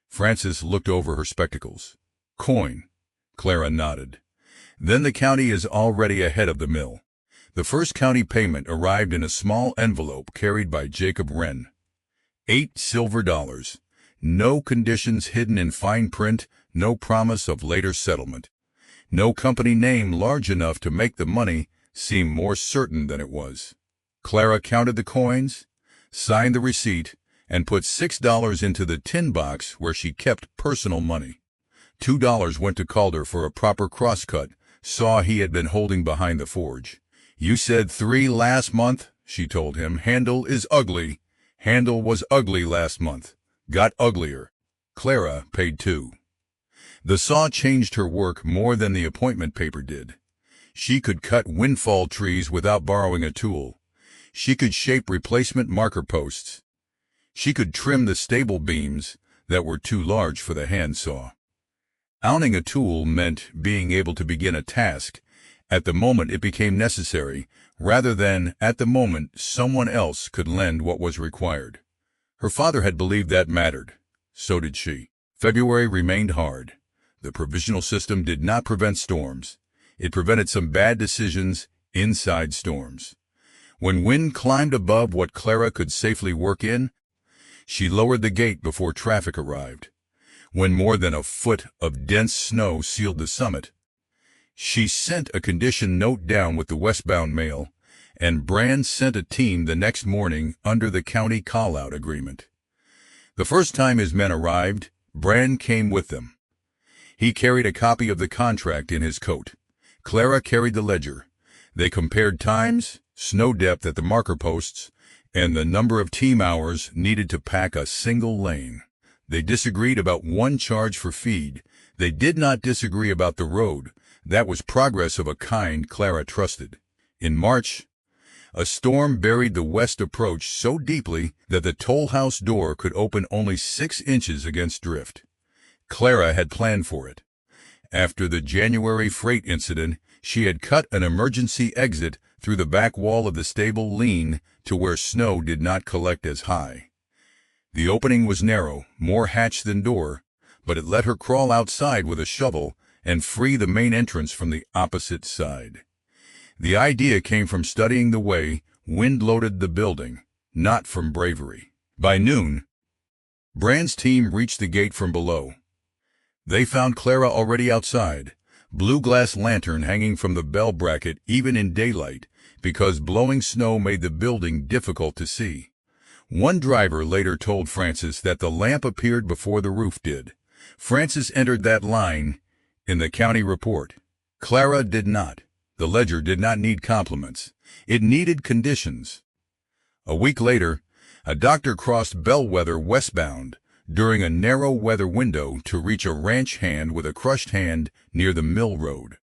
Frances looked over her spectacles. "Coin." Clara nodded. "Then the county is already ahead of the mill." The first county payment arrived in a small envelope carried by Jacob Wren. $8 silver. No conditions hidden in fine print, no promise of later settlement. No company name large enough to make the money seem more certain than it was. Clara counted the coins, signed the receipt, and put $6 into the tin box where she kept personal money. $2 went to Calder for a proper crosscut, saw he had been holding behind the forge. "You said 3 last month," she told him. "Handle is ugly. Handle was ugly last month. Got uglier." Clara paid $2. The saw changed her work more than the appointment paper did. She could cut windfall trees without borrowing a tool. She could shape replacement marker posts. She could trim the stable beams that were too large for the hand saw. Owning a tool meant being able to begin a task at the moment it became necessary, rather than at the moment someone else could lend what was required. Her father had believed that mattered. So did she. February remained hard. The provisional system did not prevent storms. It prevented some bad decisions inside storms. When wind climbed above what Clara could safely work in, she lowered the gate before traffic arrived. When more than a foot of dense snow sealed the summit, she sent a condition note down with the westbound mail, and Brand sent a team the next morning under the county call-out agreement. The first time his men arrived, Brand came with them. He carried a copy of the contract in his coat. Clara carried the ledger. They compared times, snow depth at the marker posts, and the number of team hours needed to pack a single lane. They disagreed about one charge for feed. They did not disagree about the road. That was progress of a kind Clara trusted. In March, a storm buried the west approach so deeply that the toll house door could open only 6 inches against drift. Clara had planned for it. After the January freight incident, she had cut an emergency exit through the back wall of the stable lean to where snow did not collect as high. The opening was narrow, more hatch than door, but it let her crawl outside with a shovel and free the main entrance from the opposite side. The idea came from studying the way wind loaded the building, not from bravery. By noon, Brand's team reached the gate from below. They found Clara already outside, blue glass lantern hanging from the bell bracket even in daylight, because blowing snow made the building difficult to see. One driver later told Francis that the lamp appeared before the roof did. Francis entered that line in the county report. Clara did not. The ledger did not need compliments. It needed conditions. A week later, a doctor crossed Bellwether westbound during a narrow weather window to reach a ranch hand with a crushed hand near the mill road.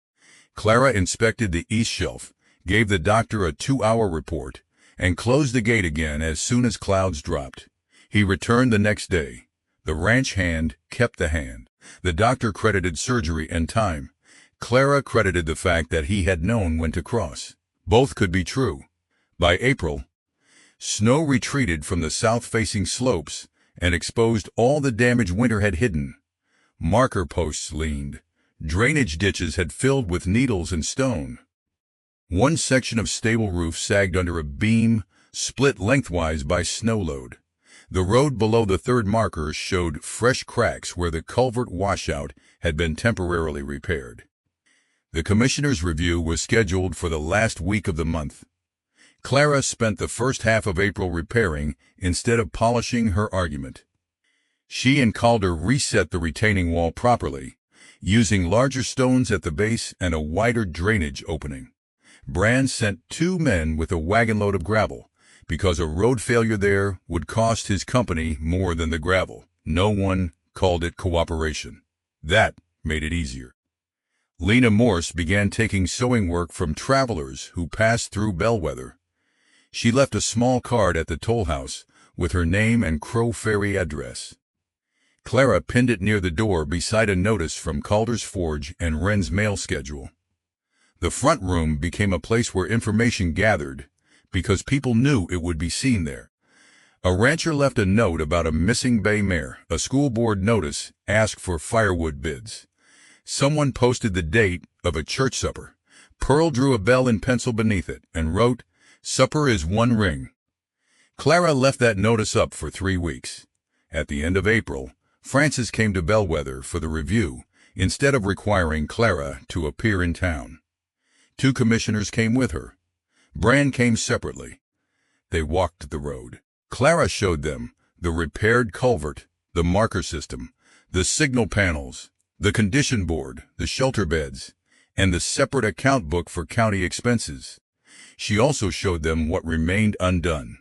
Clara inspected the east shelf, gave the doctor a 2-hour report, and closed the gate again as soon as clouds dropped. He returned the next day. The ranch hand kept the hand. The doctor credited surgery and time. Clara credited the fact that he had known when to cross. Both could be true. By April, snow retreated from the south-facing slopes and exposed all the damage winter had hidden. Marker posts leaned. Drainage ditches had filled with needles and stone. One section of stable roof sagged under a beam, split lengthwise by snow load. The road below the third marker showed fresh cracks where the culvert washout had been temporarily repaired. The commissioner's review was scheduled for the last week of the month. Clara spent the first half of April repairing instead of polishing her argument. She and Calder reset the retaining wall properly, using larger stones at the base and a wider drainage opening. Brand sent 2 men with a wagon load of gravel, because a road failure there would cost his company more than the gravel. No one called it cooperation. That made it easier. Lena Morse began taking sewing work from travelers who passed through Bellwether. She left a small card at the toll house with her name and Crow Ferry address. Clara pinned it near the door beside a notice from Calder's Forge and Wren's mail schedule. The front room became a place where information gathered because people knew it would be seen there. A rancher left a note about a missing bay mare. A school board notice asked for firewood bids. Someone posted the date of a church supper. Pearl drew a bell in pencil beneath it and wrote, "Supper is 1 ring." Clara left that notice up for 3 weeks. At the end of April, Francis came to Bellwether for the review instead of requiring Clara to appear in town. 2 commissioners came with her. Brand came separately. They walked the road. Clara showed them the repaired culvert, the marker system, the signal panels, the condition board, the shelter beds, and the separate account book for county expenses. She also showed them what remained undone.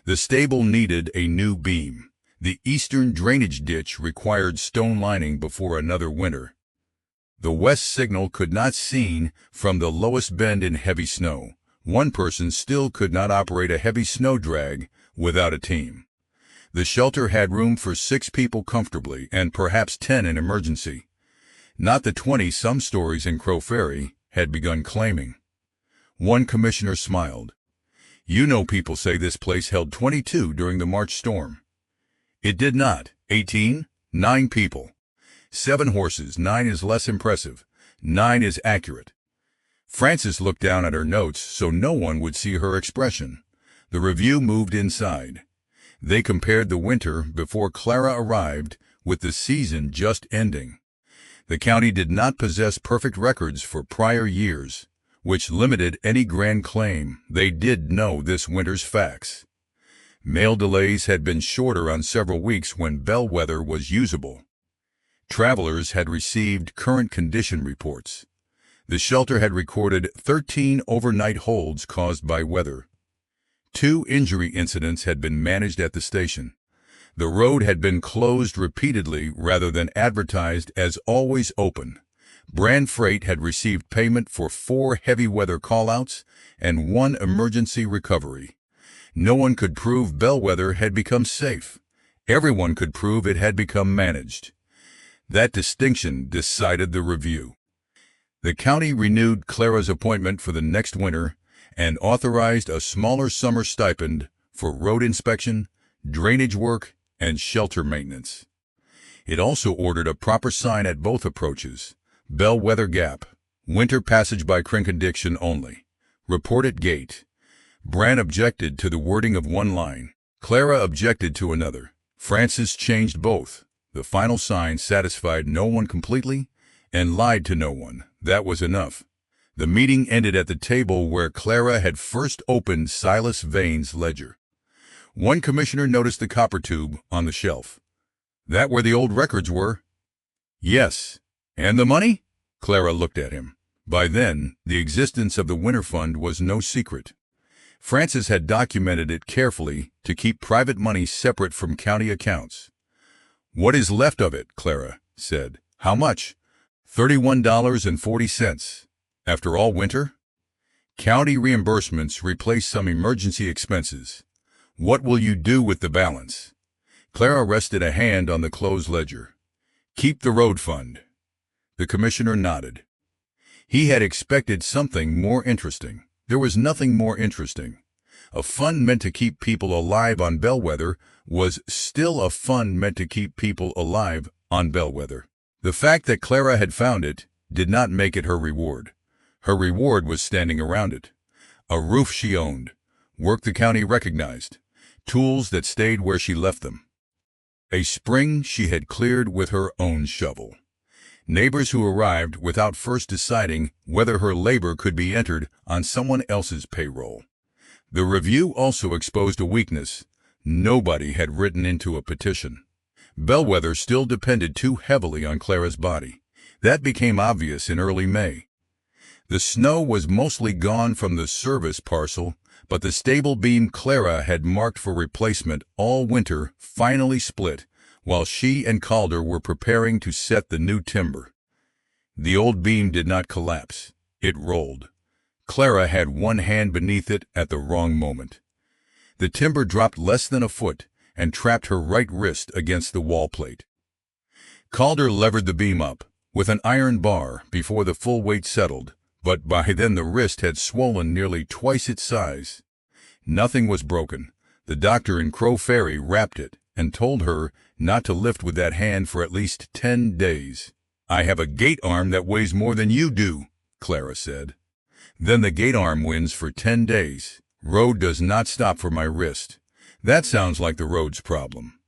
The stable needed a new beam. The eastern drainage ditch required stone lining before another winter. The west signal could not seen from the lowest bend in heavy snow. One person still could not operate a heavy snow drag without a team. The shelter had room for 6 people comfortably and perhaps 10 in emergency. Not the 20 some stories in Crow Ferry had begun claiming. One commissioner smiled. "You know, people say this place held 22 during the March storm. It did not. 18, 9 people. 7 horses, 9 is less impressive. 9 is accurate. Frances looked down at her notes so no one would see her expression. The review moved inside. They compared the winter before Clara arrived with the season just ending. The county did not possess perfect records for prior years, which limited any grand claim. They did know this winter's facts. Mail delays had been shorter on several weeks when Bellwether was usable. Travelers had received current condition reports. The shelter had recorded 13 overnight holds caused by weather. 2 injury incidents had been managed at the station. The road had been closed repeatedly rather than advertised as always open. Brand Freight had received payment for 4 heavy weather callouts and 1 emergency recovery. No one could prove Bellwether had become safe. Everyone could prove it had become managed. That distinction decided the review. The county renewed Clara's appointment for the next winter and authorized a smaller summer stipend for road inspection, drainage work, and shelter maintenance. It also ordered a proper sign at both approaches: Bellwether Gap, winter passage by condition only, report at gate. Brand objected to the wording of one line. Clara objected to another. Frances changed both. The final sign satisfied no one completely and lied to no one. That was enough. The meeting ended at the table where Clara had first opened Silas Vane's ledger. One commissioner noticed the copper tube on the shelf. That where the old records were? Yes. And the money? Clara looked at him. By then, the existence of the winter fund was no secret. Frances had documented it carefully to keep private money separate from county accounts. What is left of it? Clara said. How much? $31.40. After all winter? County reimbursements replace some emergency expenses. What will you do with the balance? Clara rested a hand on the closed ledger. Keep the road fund. The commissioner nodded. He had expected something more interesting. There was nothing more interesting. A fund meant to keep people alive on Bellwether was still a fund meant to keep people alive on Bellwether. The fact that Clara had found it did not make it her reward. Her reward was standing around it. A roof she owned, work the county recognized, tools that stayed where she left them. A spring she had cleared with her own shovel. Neighbors who arrived without first deciding whether her labor could be entered on someone else's payroll. The review also exposed a weakness. Nobody had written into a petition. Bellwether still depended too heavily on Clara's body. That became obvious in early May. The snow was mostly gone from the service parcel, but the stable beam Clara had marked for replacement all winter finally split, while she and Calder were preparing to set the new timber. The old beam did not collapse. It rolled. Clara had one hand beneath it at the wrong moment. The timber dropped less than a foot and trapped her right wrist against the wall plate. Calder levered the beam up with an iron bar before the full weight settled, but by then the wrist had swollen nearly twice its size. Nothing was broken. The doctor in Crow Ferry wrapped it and told her not to lift with that hand for at least 10 days. I have a gate arm that weighs more than you do, Clara said. Then the gate arm wins for 10 days. Road does not stop for my wrist. That sounds like the road's problem.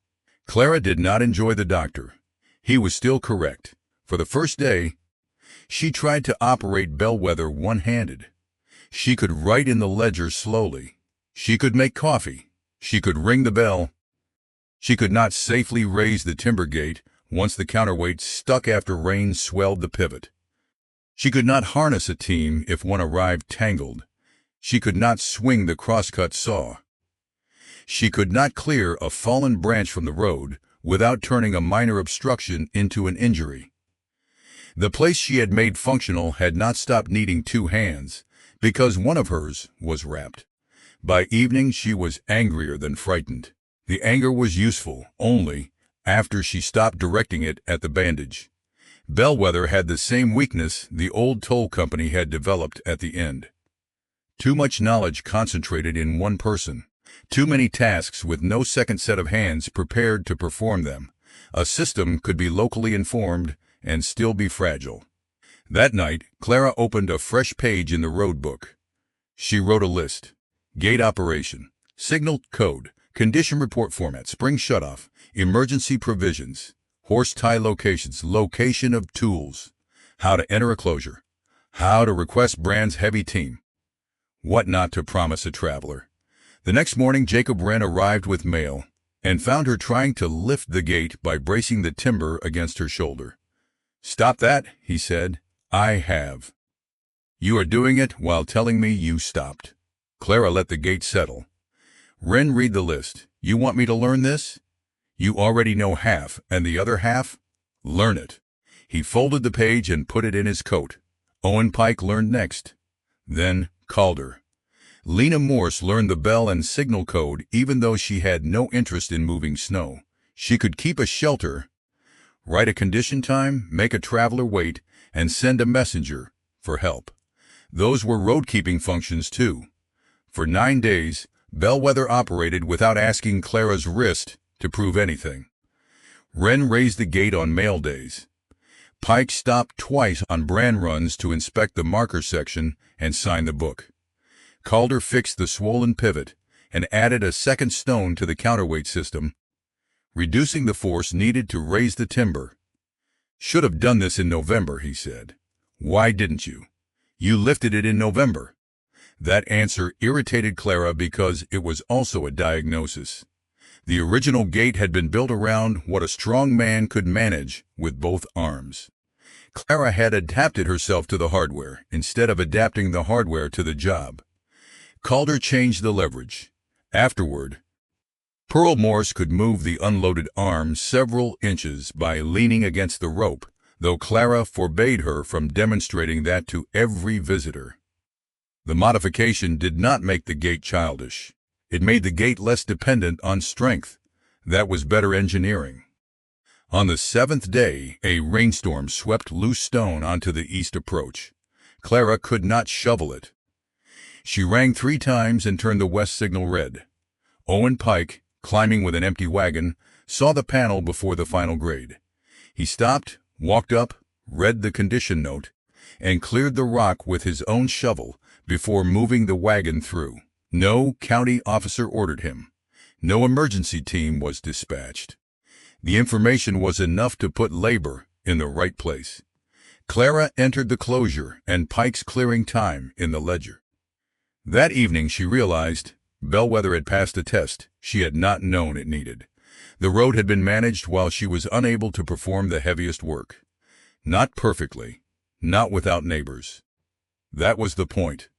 Clara did not enjoy the doctor. He was still correct. For the first day, she tried to operate Bellwether one-handed. She could write in the ledger slowly. She could make coffee. She could ring the bell. She could not safely raise the timber gate once the counterweight stuck after rain swelled the pivot. She could not harness a team if one arrived tangled. She could not swing the crosscut saw. She could not clear a fallen branch from the road without turning a minor obstruction into an injury. The place she had made functional had not stopped needing 2 hands, because one of hers was wrapped. By evening she was angrier than frightened. The anger was useful only after she stopped directing it at the bandage. Bellwether had the same weakness the old toll company had developed at the end. Too much knowledge concentrated in one person. Too many tasks with no second set of hands prepared to perform them. A system could be locally informed and still be fragile. That night, Clara opened a fresh page in the road book. She wrote a list. Gate operation, signal code, condition report format, spring shutoff, emergency provisions, horse tie locations, location of tools, how to enter a closure, how to request Brand's heavy team. What not to promise a traveler. The next morning, Jacob Wren arrived with mail and found her trying to lift the gate by bracing the timber against her shoulder. "Stop that," he said. "I have. You are doing it while telling me you stopped." Clara let the gate settle. "Wren, read the list. You want me to learn this? You already know half, and the other half? Learn it." He folded the page and put it in his coat. Owen Pike learned next. Then Calder. Lena Morse learned the bell and signal code even though she had no interest in moving snow. She could keep a shelter, write a condition time, make a traveler wait, and send a messenger for help. Those were road-keeping functions, too. For 9 days, Bellwether operated without asking Clara's wrist to prove anything. Wren raised the gate on mail days. Pike stopped twice on Brand runs to inspect the marker section and sign the book. Calder fixed the swollen pivot and added a second stone to the counterweight system, reducing the force needed to raise the timber. "Should have done this in November," he said. "Why didn't you? You lifted it in November." That answer irritated Clara because it was also a diagnosis. The original gate had been built around what a strong man could manage with both arms. Clara had adapted herself to the hardware instead of adapting the hardware to the job. Calder changed the leverage. Afterward, Pearl Morse could move the unloaded arm several inches by leaning against the rope, though Clara forbade her from demonstrating that to every visitor. The modification did not make the gate childish. It made the gate less dependent on strength. That was better engineering. On the 7th day, a rainstorm swept loose stone onto the east approach. Clara could not shovel it. She rang 3 times and turned the west signal red. Owen Pike, climbing with an empty wagon, saw the panel before the final grade. He stopped, walked up, read the condition note, and cleared the rock with his own shovel before moving the wagon through. No county officer ordered him. No emergency team was dispatched. The information was enough to put labor in the right place. Clara entered the closure and Pike's clearing time in the ledger. That evening she realized Bellwether had passed a test she had not known it needed. The road had been managed while she was unable to perform the heaviest work. Not perfectly, not without neighbors. That was the point.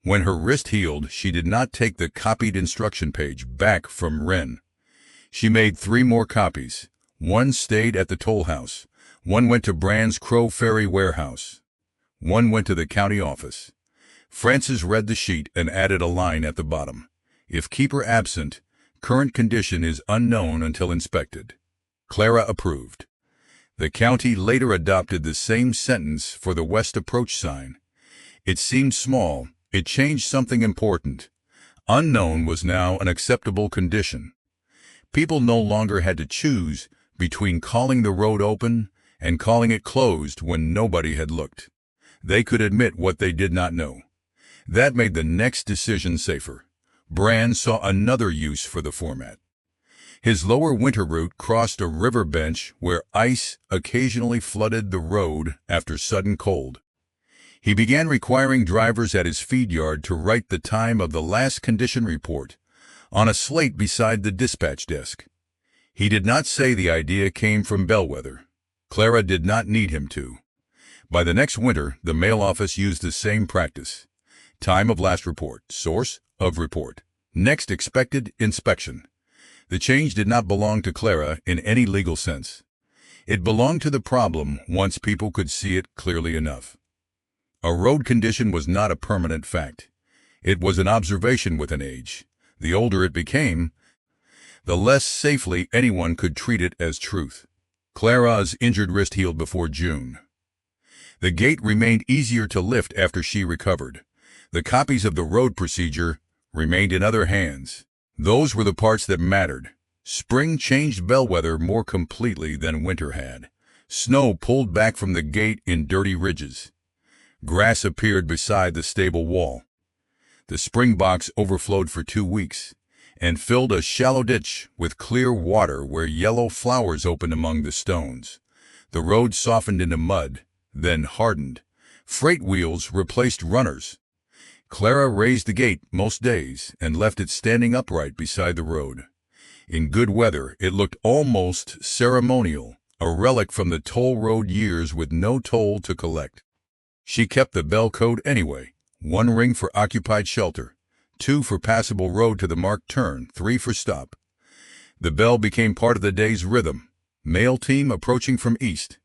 When her wrist healed, she did not take the copied instruction page back from Wren. She made 3 more copies. 1 stayed at the toll house. 1 went to Brand's Crow Ferry warehouse. 1 went to the county office. Frances read the sheet and added a line at the bottom. "If keeper absent, current condition is unknown until inspected." Clara approved. The county later adopted the same sentence for the west approach sign. It seemed small. It changed something important. Unknown was now an acceptable condition. People no longer had to choose between calling the road open and calling it closed when nobody had looked. They could admit what they did not know. That made the next decision safer. Brand saw another use for the format. His lower winter route crossed a river bench where ice occasionally flooded the road after sudden cold. He began requiring drivers at his feed yard to write the time of the last condition report on a slate beside the dispatch desk. He did not say the idea came from Bellwether. Clara did not need him to. By the next winter, the mail office used the same practice. Time of last report, source of report, next expected inspection. The change did not belong to Clara in any legal sense. It belonged to the problem once people could see it clearly enough. A road condition was not a permanent fact. It was an observation with an age. The older it became, the less safely anyone could treat it as truth. Clara's injured wrist healed before June. The gate remained easier to lift after she recovered. The copies of the road procedure remained in other hands. Those were the parts that mattered. Spring changed Bellwether more completely than winter had. Snow pulled back from the gate in dirty ridges. Grass appeared beside the stable wall. The spring box overflowed for 2 weeks and filled a shallow ditch with clear water where yellow flowers opened among the stones. The road softened into mud, then hardened. Freight wheels replaced runners. Clara raised the gate most days and left it standing upright beside the road. In good weather, it looked almost ceremonial, a relic from the toll road years with no toll to collect. She kept the bell code anyway. 1 ring for occupied shelter, 2 for passable road to the marked turn, 3 for stop. The bell became part of the day's rhythm. Mail team approaching from east.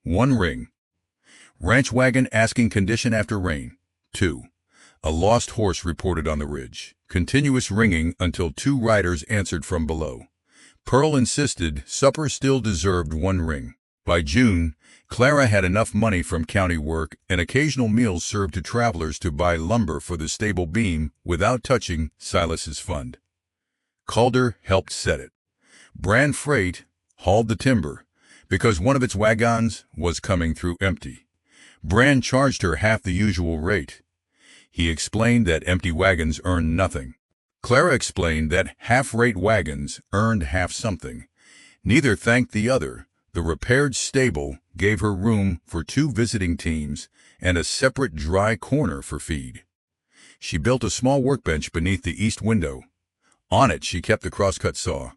1 ring. Ranch wagon asking condition after rain. 2. A lost horse reported on the ridge. Continuous ringing until 2 riders answered from below. Pearl insisted supper still deserved 1 ring. By June, Clara had enough money from county work and occasional meals served to travelers to buy lumber for the stable beam without touching Silas's fund. Calder helped set it. Brand Freight hauled the timber because one of its wagons was coming through empty. Brand charged her half the usual rate. He explained that empty wagons earned nothing. Clara explained that half-rate wagons earned half something. Neither thanked the other. The repaired stable gave her room for 2 visiting teams and a separate dry corner for feed. She built a small workbench beneath the east window. On it she kept the crosscut saw,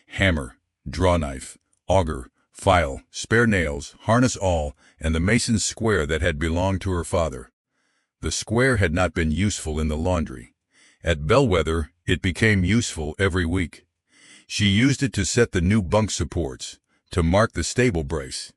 hammer, draw knife, auger, file, spare nails, harness all, and the mason's square that had belonged to her father. The square had not been useful in the laundry. At Bellwether, it became useful every week. She used it to set the new bunk supports, to mark the stable brace,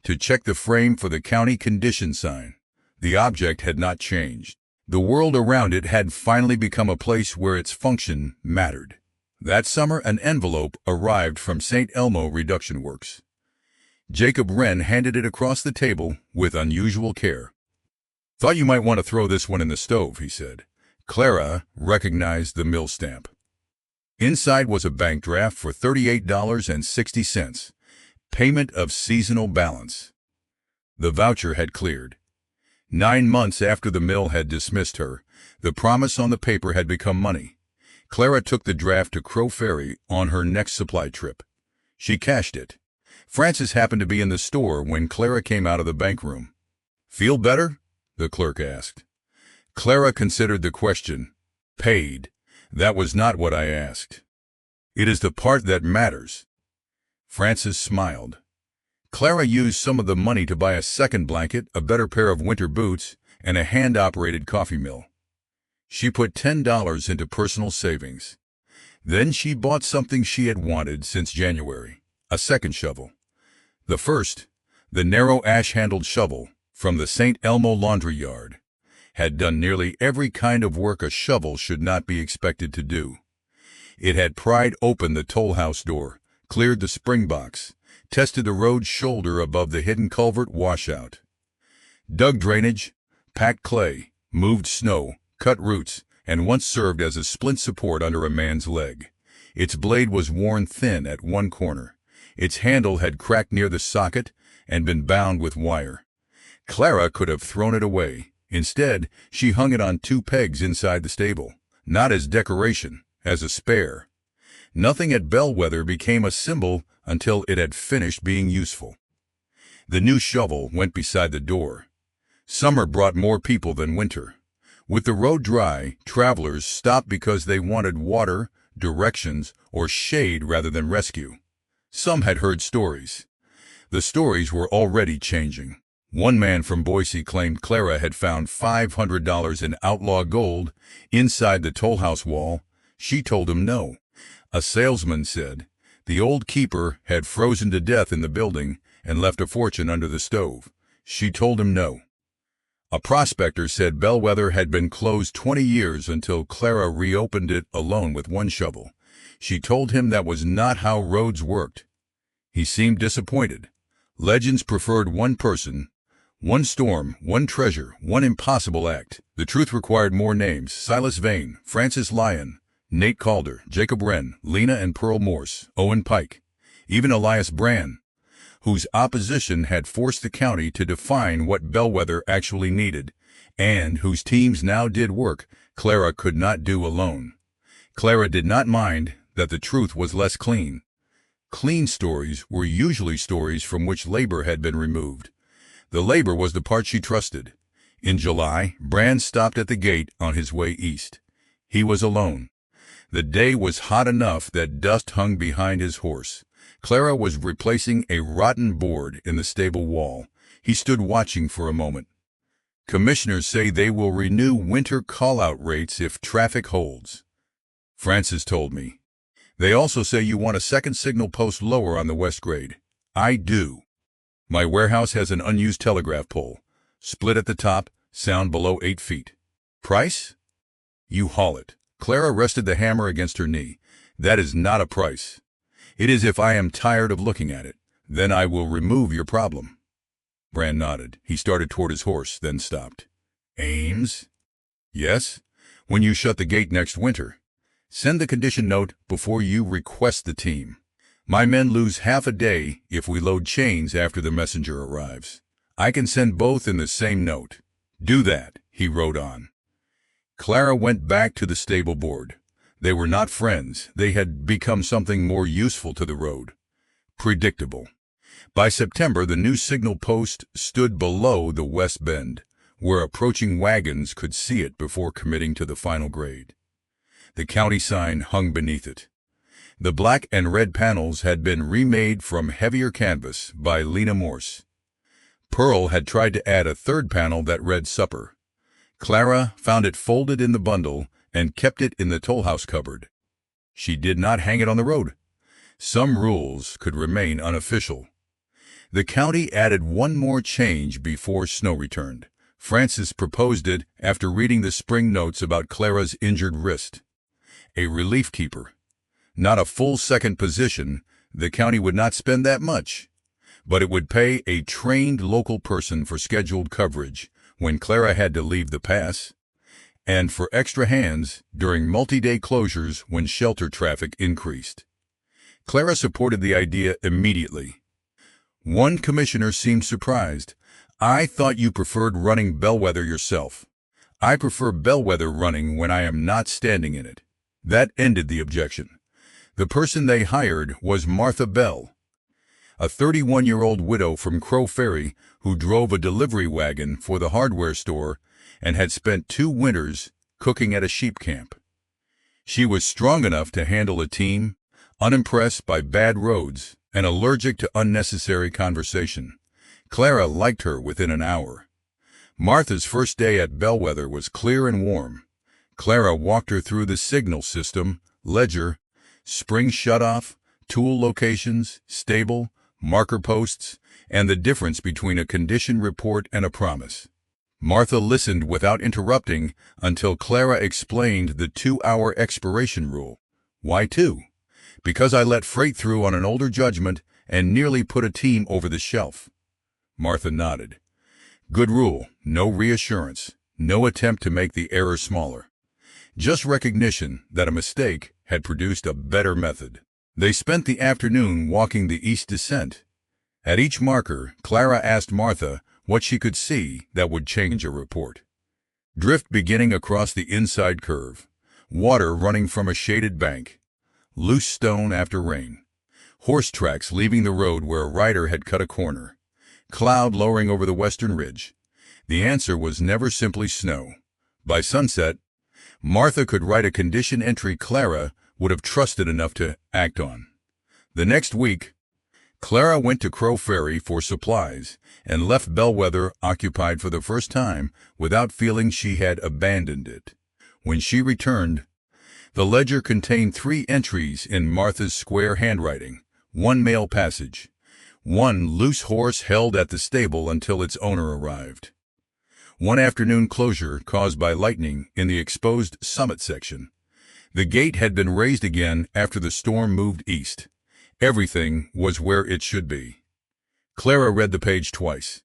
to check the frame for the county condition sign. The object had not changed. The world around it had finally become a place where its function mattered. That summer, an envelope arrived from St. Elmo Reduction Works. Jacob Wren handed it across the table with unusual care. "Thought you might want to throw this one in the stove," he said. Clara recognized the mill stamp. Inside was a bank draft for $38.60. Payment of seasonal balance. The voucher had cleared. 9 months after the mill had dismissed her, the promise on the paper had become money. Clara took the draft to Crow Ferry on her next supply trip. She cashed it. Francis happened to be in the store when Clara came out of the bank room. "Feel better?" the clerk asked. Clara considered the question. "Paid. That was not what I asked." "It is the part that matters." Francis smiled. Clara used some of the money to buy a second blanket, a better pair of winter boots, and a hand-operated coffee mill. She put $10 into personal savings. Then she bought something she had wanted since January, a second shovel. The first, the narrow ash-handled shovel from the St. Elmo laundry yard, had done nearly every kind of work a shovel should not be expected to do. It had pried open the toll house door, cleared the spring box, tested the road shoulder above the hidden culvert washout, dug drainage, packed clay, moved snow, cut roots, and once served as a splint support under a man's leg. Its blade was worn thin at one corner. Its handle had cracked near the socket and been bound with wire. Clara could have thrown it away. Instead, she hung it on 2 pegs inside the stable, not as decoration, as a spare. Nothing at Bellwether became a symbol until it had finished being useful. The new shovel went beside the door. Summer brought more people than winter. With the road dry, travelers stopped because they wanted water, directions, or shade rather than rescue. Some had heard stories. The stories were already changing. One man from Boise claimed Clara had found $500 in outlaw gold inside the toll house wall. She told him no. A salesman said the old keeper had frozen to death in the building and left a fortune under the stove. She told him no. A prospector said Bellwether had been closed 20 years until Clara reopened it alone with 1 shovel. She told him that was not how roads worked. He seemed disappointed. Legends preferred 1 person, 1 storm, 1 treasure, 1 impossible act. The truth required more names: Silas Vane, Francis Lyon, Nate Calder, Jacob Wren, Lena and Pearl Morse, Owen Pike, even Elias Brann. whose opposition had forced the county to define what Bellwether actually needed, and whose teams now did work Clara could not do alone. Clara did not mind that the truth was less clean. Clean stories were usually stories from which labor had been removed. The labor was the part she trusted. In July, Brand stopped at the gate on his way east. He was alone. The day was hot enough that dust hung behind his horse. Clara was replacing a rotten board in the stable wall. He stood watching for a moment. Commissioners say they will renew winter call-out rates if traffic holds. Francis told me. They also say you want a second signal post lower on the west grade. I do. My warehouse has an unused telegraph pole. Split at the top, sound below 8 feet. Price? You haul it. Clara rested the hammer against her knee. That is not a price. It is if I am tired of looking at it. Then I will remove your problem. Brand nodded. He started toward his horse, then stopped. Ames? Yes? When you shut the gate next winter. Send the condition note before you request the team. My men lose half a day if we load chains after the messenger arrives. I can send both in the same note. Do that, he wrote on. Clara went back to the stable board. They were not friends. They had become something more useful to the road. Predictable. By September, the new signal post stood below the west bend, where approaching wagons could see it before committing to the final grade. The county sign hung beneath it. The black and red panels had been remade from heavier canvas by Lena Morse. Pearl had tried to add a third panel that read supper. Clara found it folded in the bundle and kept it in the toll house cupboard. She did not hang it on the road. Some rules could remain unofficial. The county added one more change before snow returned. Francis proposed it after reading the spring notes about Clara's injured wrist. A relief keeper. Not a full second position, the county would not spend that much, but it would pay a trained local person for scheduled coverage when Clara had to leave the pass, and for extra hands during multi-day closures when shelter traffic increased. Clara supported the idea immediately. One commissioner seemed surprised. I thought you preferred running Bellwether yourself. I prefer Bellwether running when I am not standing in it. That ended the objection. The person they hired was Martha Bell, a 31-year-old widow from Crow Ferry who drove a delivery wagon for the hardware store and had spent 2 winters cooking at a sheep camp. She was strong enough to handle a team, unimpressed by bad roads, and allergic to unnecessary conversation. Clara liked her within an hour. Martha's first day at Bellwether was clear and warm. Clara walked her through the signal system, ledger, spring shutoff, tool locations, stable, marker posts, and the difference between a condition report and a promise. Martha listened without interrupting until Clara explained the 2-hour expiration rule. Why 2? Because I let freight through on an older judgment and nearly put a team over the shelf. Martha nodded. Good rule, no reassurance, no attempt to make the error smaller. Just recognition that a mistake had produced a better method. They spent the afternoon walking the east descent. At each marker, Clara asked Martha what she could see that would change a report. Drift beginning across the inside curve. Water running from a shaded bank. Loose stone after rain. Horse tracks leaving the road where a rider had cut a corner. Cloud lowering over the western ridge. The answer was never simply snow. By sunset, Martha could write a condition entry Clara would have trusted enough to act on. The next week, Clara went to Crow Ferry for supplies and left Bellwether occupied for the first time without feeling she had abandoned it. When she returned, the ledger contained 3 entries in Martha's square handwriting, 1 mail passage, 1 loose horse held at the stable until its owner arrived. 1 afternoon closure caused by lightning in the exposed summit section. The gate had been raised again after the storm moved east. Everything was where it should be. Clara read the page twice.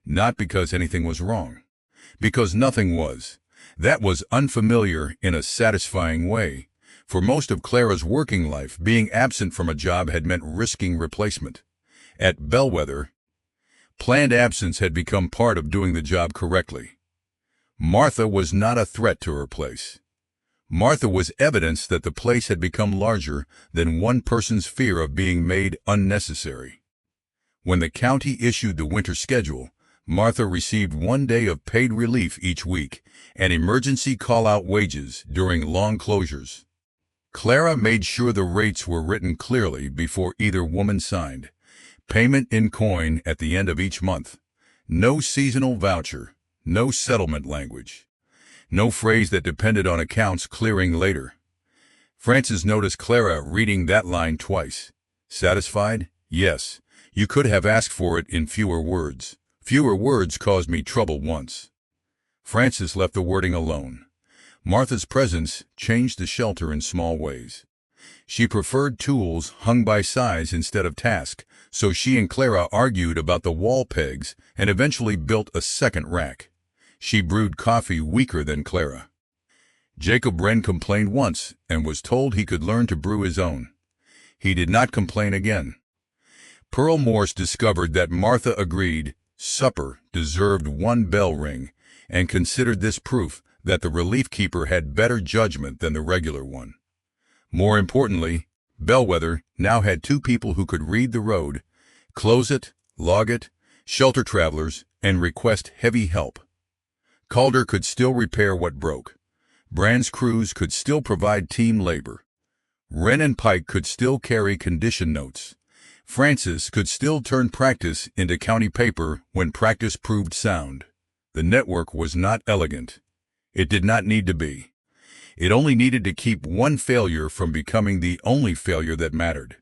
Not because anything was wrong. Because nothing was. That was unfamiliar in a satisfying way. For most of Clara's working life, being absent from a job had meant risking replacement. At Bellwether, planned absence had become part of doing the job correctly. Martha was not a threat to her place. Martha was evidence that the place had become larger than one person's fear of being made unnecessary. When the county issued the winter schedule, Martha received 1 day of paid relief each week and emergency call-out wages during long closures. Clara made sure the rates were written clearly before either woman signed. Payment in coin at the end of each month. No seasonal voucher. No settlement language. No phrase that depended on accounts clearing later. Frances noticed Clara reading that line twice. Satisfied? Yes. You could have asked for it in fewer words. Fewer words caused me trouble once. Frances left the wording alone. Martha's presence changed the shelter in small ways. She preferred tools hung by size instead of task, so she and Clara argued about the wall pegs and eventually built a second rack. She brewed coffee weaker than Clara. Jacob Wren complained once and was told he could learn to brew his own. He did not complain again. Pearl Morse discovered that Martha agreed supper deserved 1 bell ring and considered this proof that the relief keeper had better judgment than the regular one. More importantly, Bellwether now had 2 people who could read the road, close it, log it, shelter travelers, and request heavy help. Calder could still repair what broke. Brand's crews could still provide team labor. Wren and Pike could still carry condition notes. Frances could still turn practice into county paper when practice proved sound. The network was not elegant. It did not need to be. It only needed to keep one failure from becoming the only failure that mattered.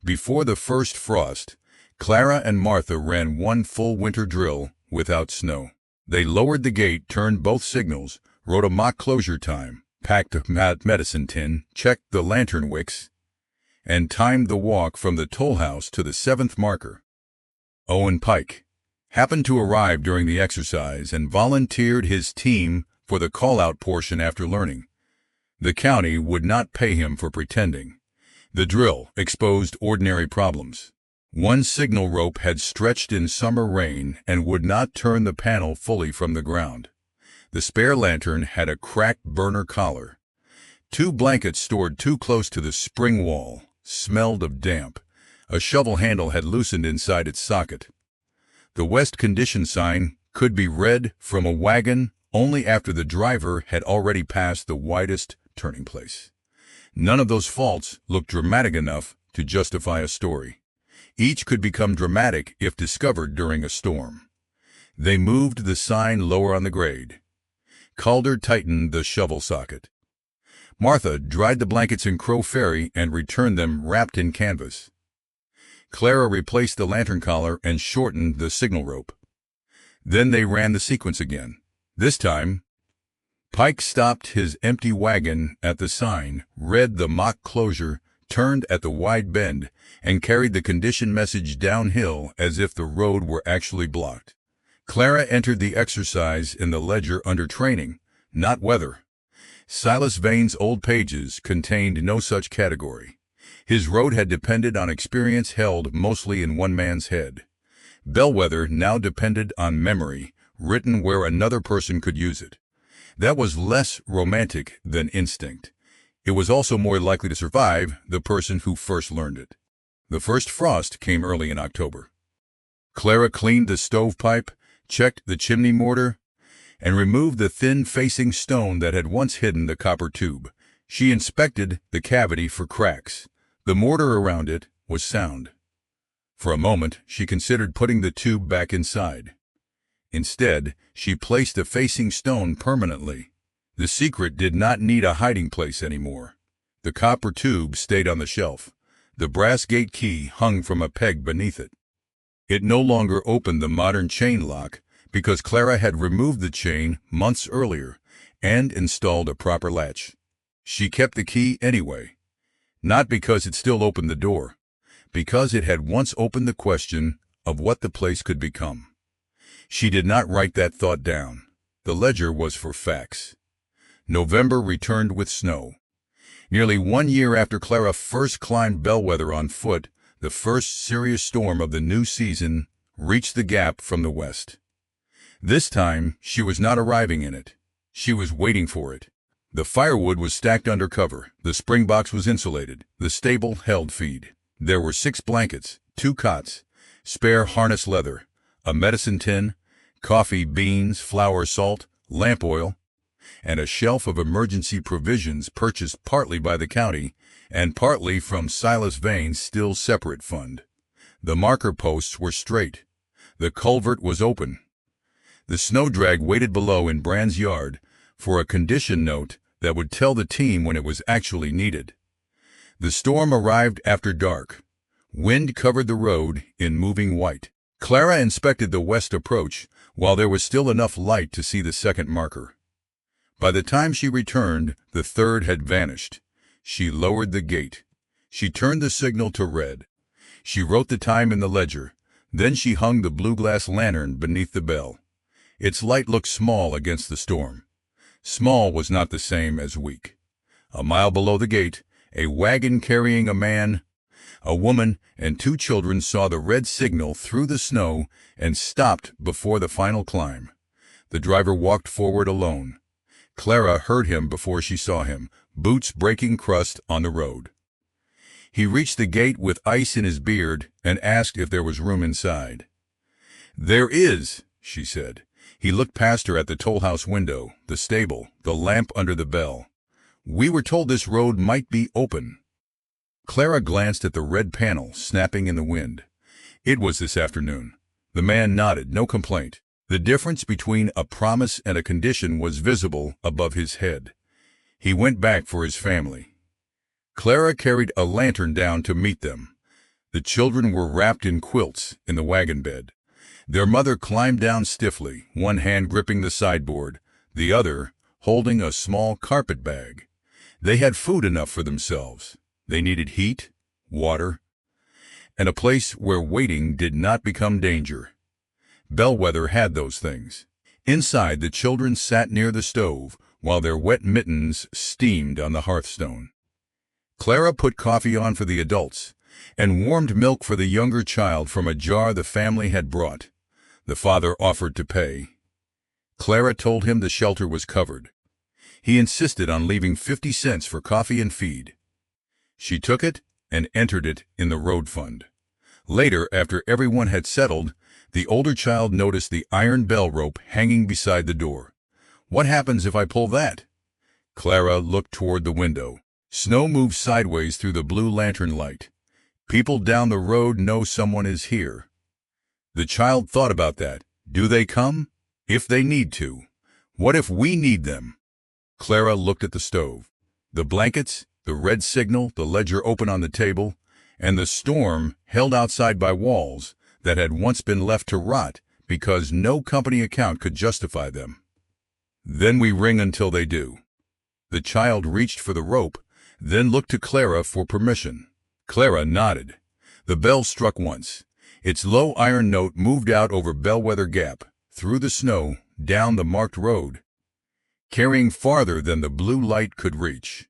Before the first frost, Clara and Martha ran 1 full winter drill without snow. They lowered the gate, turned both signals, wrote a mock closure time, packed a medicine tin, checked the lantern wicks, and timed the walk from the toll house to the 7th marker. Owen Pike happened to arrive during the exercise and volunteered his team for the call-out portion after learning. The county would not pay him for pretending. The drill exposed ordinary problems. 1 signal rope had stretched in summer rain and would not turn the panel fully from the ground. The spare lantern had a cracked burner collar. 2 blankets stored too close to the spring wall smelled of damp. A shovel handle had loosened inside its socket. The west condition sign could be read from a wagon only after the driver had already passed the widest turning place. None of those faults looked dramatic enough to justify a story. Each could become dramatic if discovered during a storm. They moved the sign lower on the grade. Calder tightened the shovel socket. Martha dried the blankets in Crow Ferry and returned them wrapped in canvas. Clara replaced the lantern collar and shortened the signal rope. Then they ran the sequence again. This time, Pike stopped his empty wagon at the sign, read the mock closure, turned at the wide bend, and carried the condition message downhill as if the road were actually blocked. Clara entered the exercise in the ledger under training, not weather. Silas Vane's old pages contained no such category. His road had depended on experience held mostly in one man's head. Bellwether now depended on memory, written where another person could use it. That was less romantic than instinct. It was also more likely to survive the person who first learned it. The first frost came early in October. Clara cleaned the stovepipe, checked the chimney mortar, and removed the thin facing stone that had once hidden the copper tube. She inspected the cavity for cracks. The mortar around it was sound. For a moment, she considered putting the tube back inside. Instead, she placed the facing stone permanently. The secret did not need a hiding place anymore. The copper tube stayed on the shelf. The brass gate key hung from a peg beneath it. It no longer opened the modern chain lock because Clara had removed the chain months earlier and installed a proper latch. She kept the key anyway, not because it still opened the door, because it had once opened the question of what the place could become. She did not write that thought down. The ledger was for facts. November returned with snow. Nearly 1 year after Clara first climbed Bellwether on foot, The first serious storm of the new season reached the gap from the west. This time, she was not arriving in it. She was waiting for it. The firewood was stacked under cover. The spring box was insulated. The stable held feed. There were 6 blankets, 2 cots, spare harness leather, a medicine tin, coffee, beans, flour, salt, lamp oil, and a shelf of emergency provisions purchased partly by the county and partly from Silas Vane's still separate fund. The marker posts were straight. The culvert was open. The snow drag waited below in Brand's yard for a condition note that would tell the team when it was actually needed. The storm arrived after dark. Wind covered the road in moving white. Clara inspected the west approach while there was still enough light to see the second marker. By the time she returned, the third had vanished. She lowered the gate. She turned the signal to red. She wrote the time in the ledger. Then she hung the blue glass lantern beneath the bell. Its light looked small against the storm. Small was not the same as weak. A mile below the gate, a wagon carrying a man, a woman, and 2 children saw the red signal through the snow and stopped before the final climb. The driver walked forward alone. Clara heard him before she saw him, boots breaking crust on the road. He reached the gate with ice in his beard and asked if there was room inside. "There is," she said. He looked past her at the toll house window, the stable, the lamp under the bell. "We were told this road might be open." Clara glanced at the red panel snapping in the wind. "It was this afternoon." The man nodded, no complaint. The difference between a promise and a condition was visible above his head. He went back for his family. Clara carried a lantern down to meet them. The children were wrapped in quilts in the wagon bed. Their mother climbed down stiffly, one hand gripping the sideboard, the other holding a small carpet bag. They had food enough for themselves. They needed heat, water, and a place where waiting did not become danger. Bellwether had those things. Inside, the children sat near the stove while their wet mittens steamed on the hearthstone. Clara put coffee on for the adults and warmed milk for the younger child from a jar the family had brought. The father offered to pay. Clara told him the shelter was covered. He insisted on leaving 50 cents for coffee and feed. She took it and entered it in the road fund. Later, after everyone had settled, the older child noticed the iron bell rope hanging beside the door. "What happens if I pull that?" Clara looked toward the window. Snow moved sideways through the blue lantern light. "People down the road know someone is here." The child thought about that. Do they come? If they need to. What if we need them? Clara looked at the stove. The blankets, the red signal, the ledger open on the table, and the storm held outside by walls that had once been left to rot because no company account could justify them. "Then we ring until they do." The child reached for the rope, then looked to Clara for permission. Clara nodded. The bell struck once. Its low iron note moved out over Bellwether Gap, through the snow, down the marked road, carrying farther than the blue light could reach.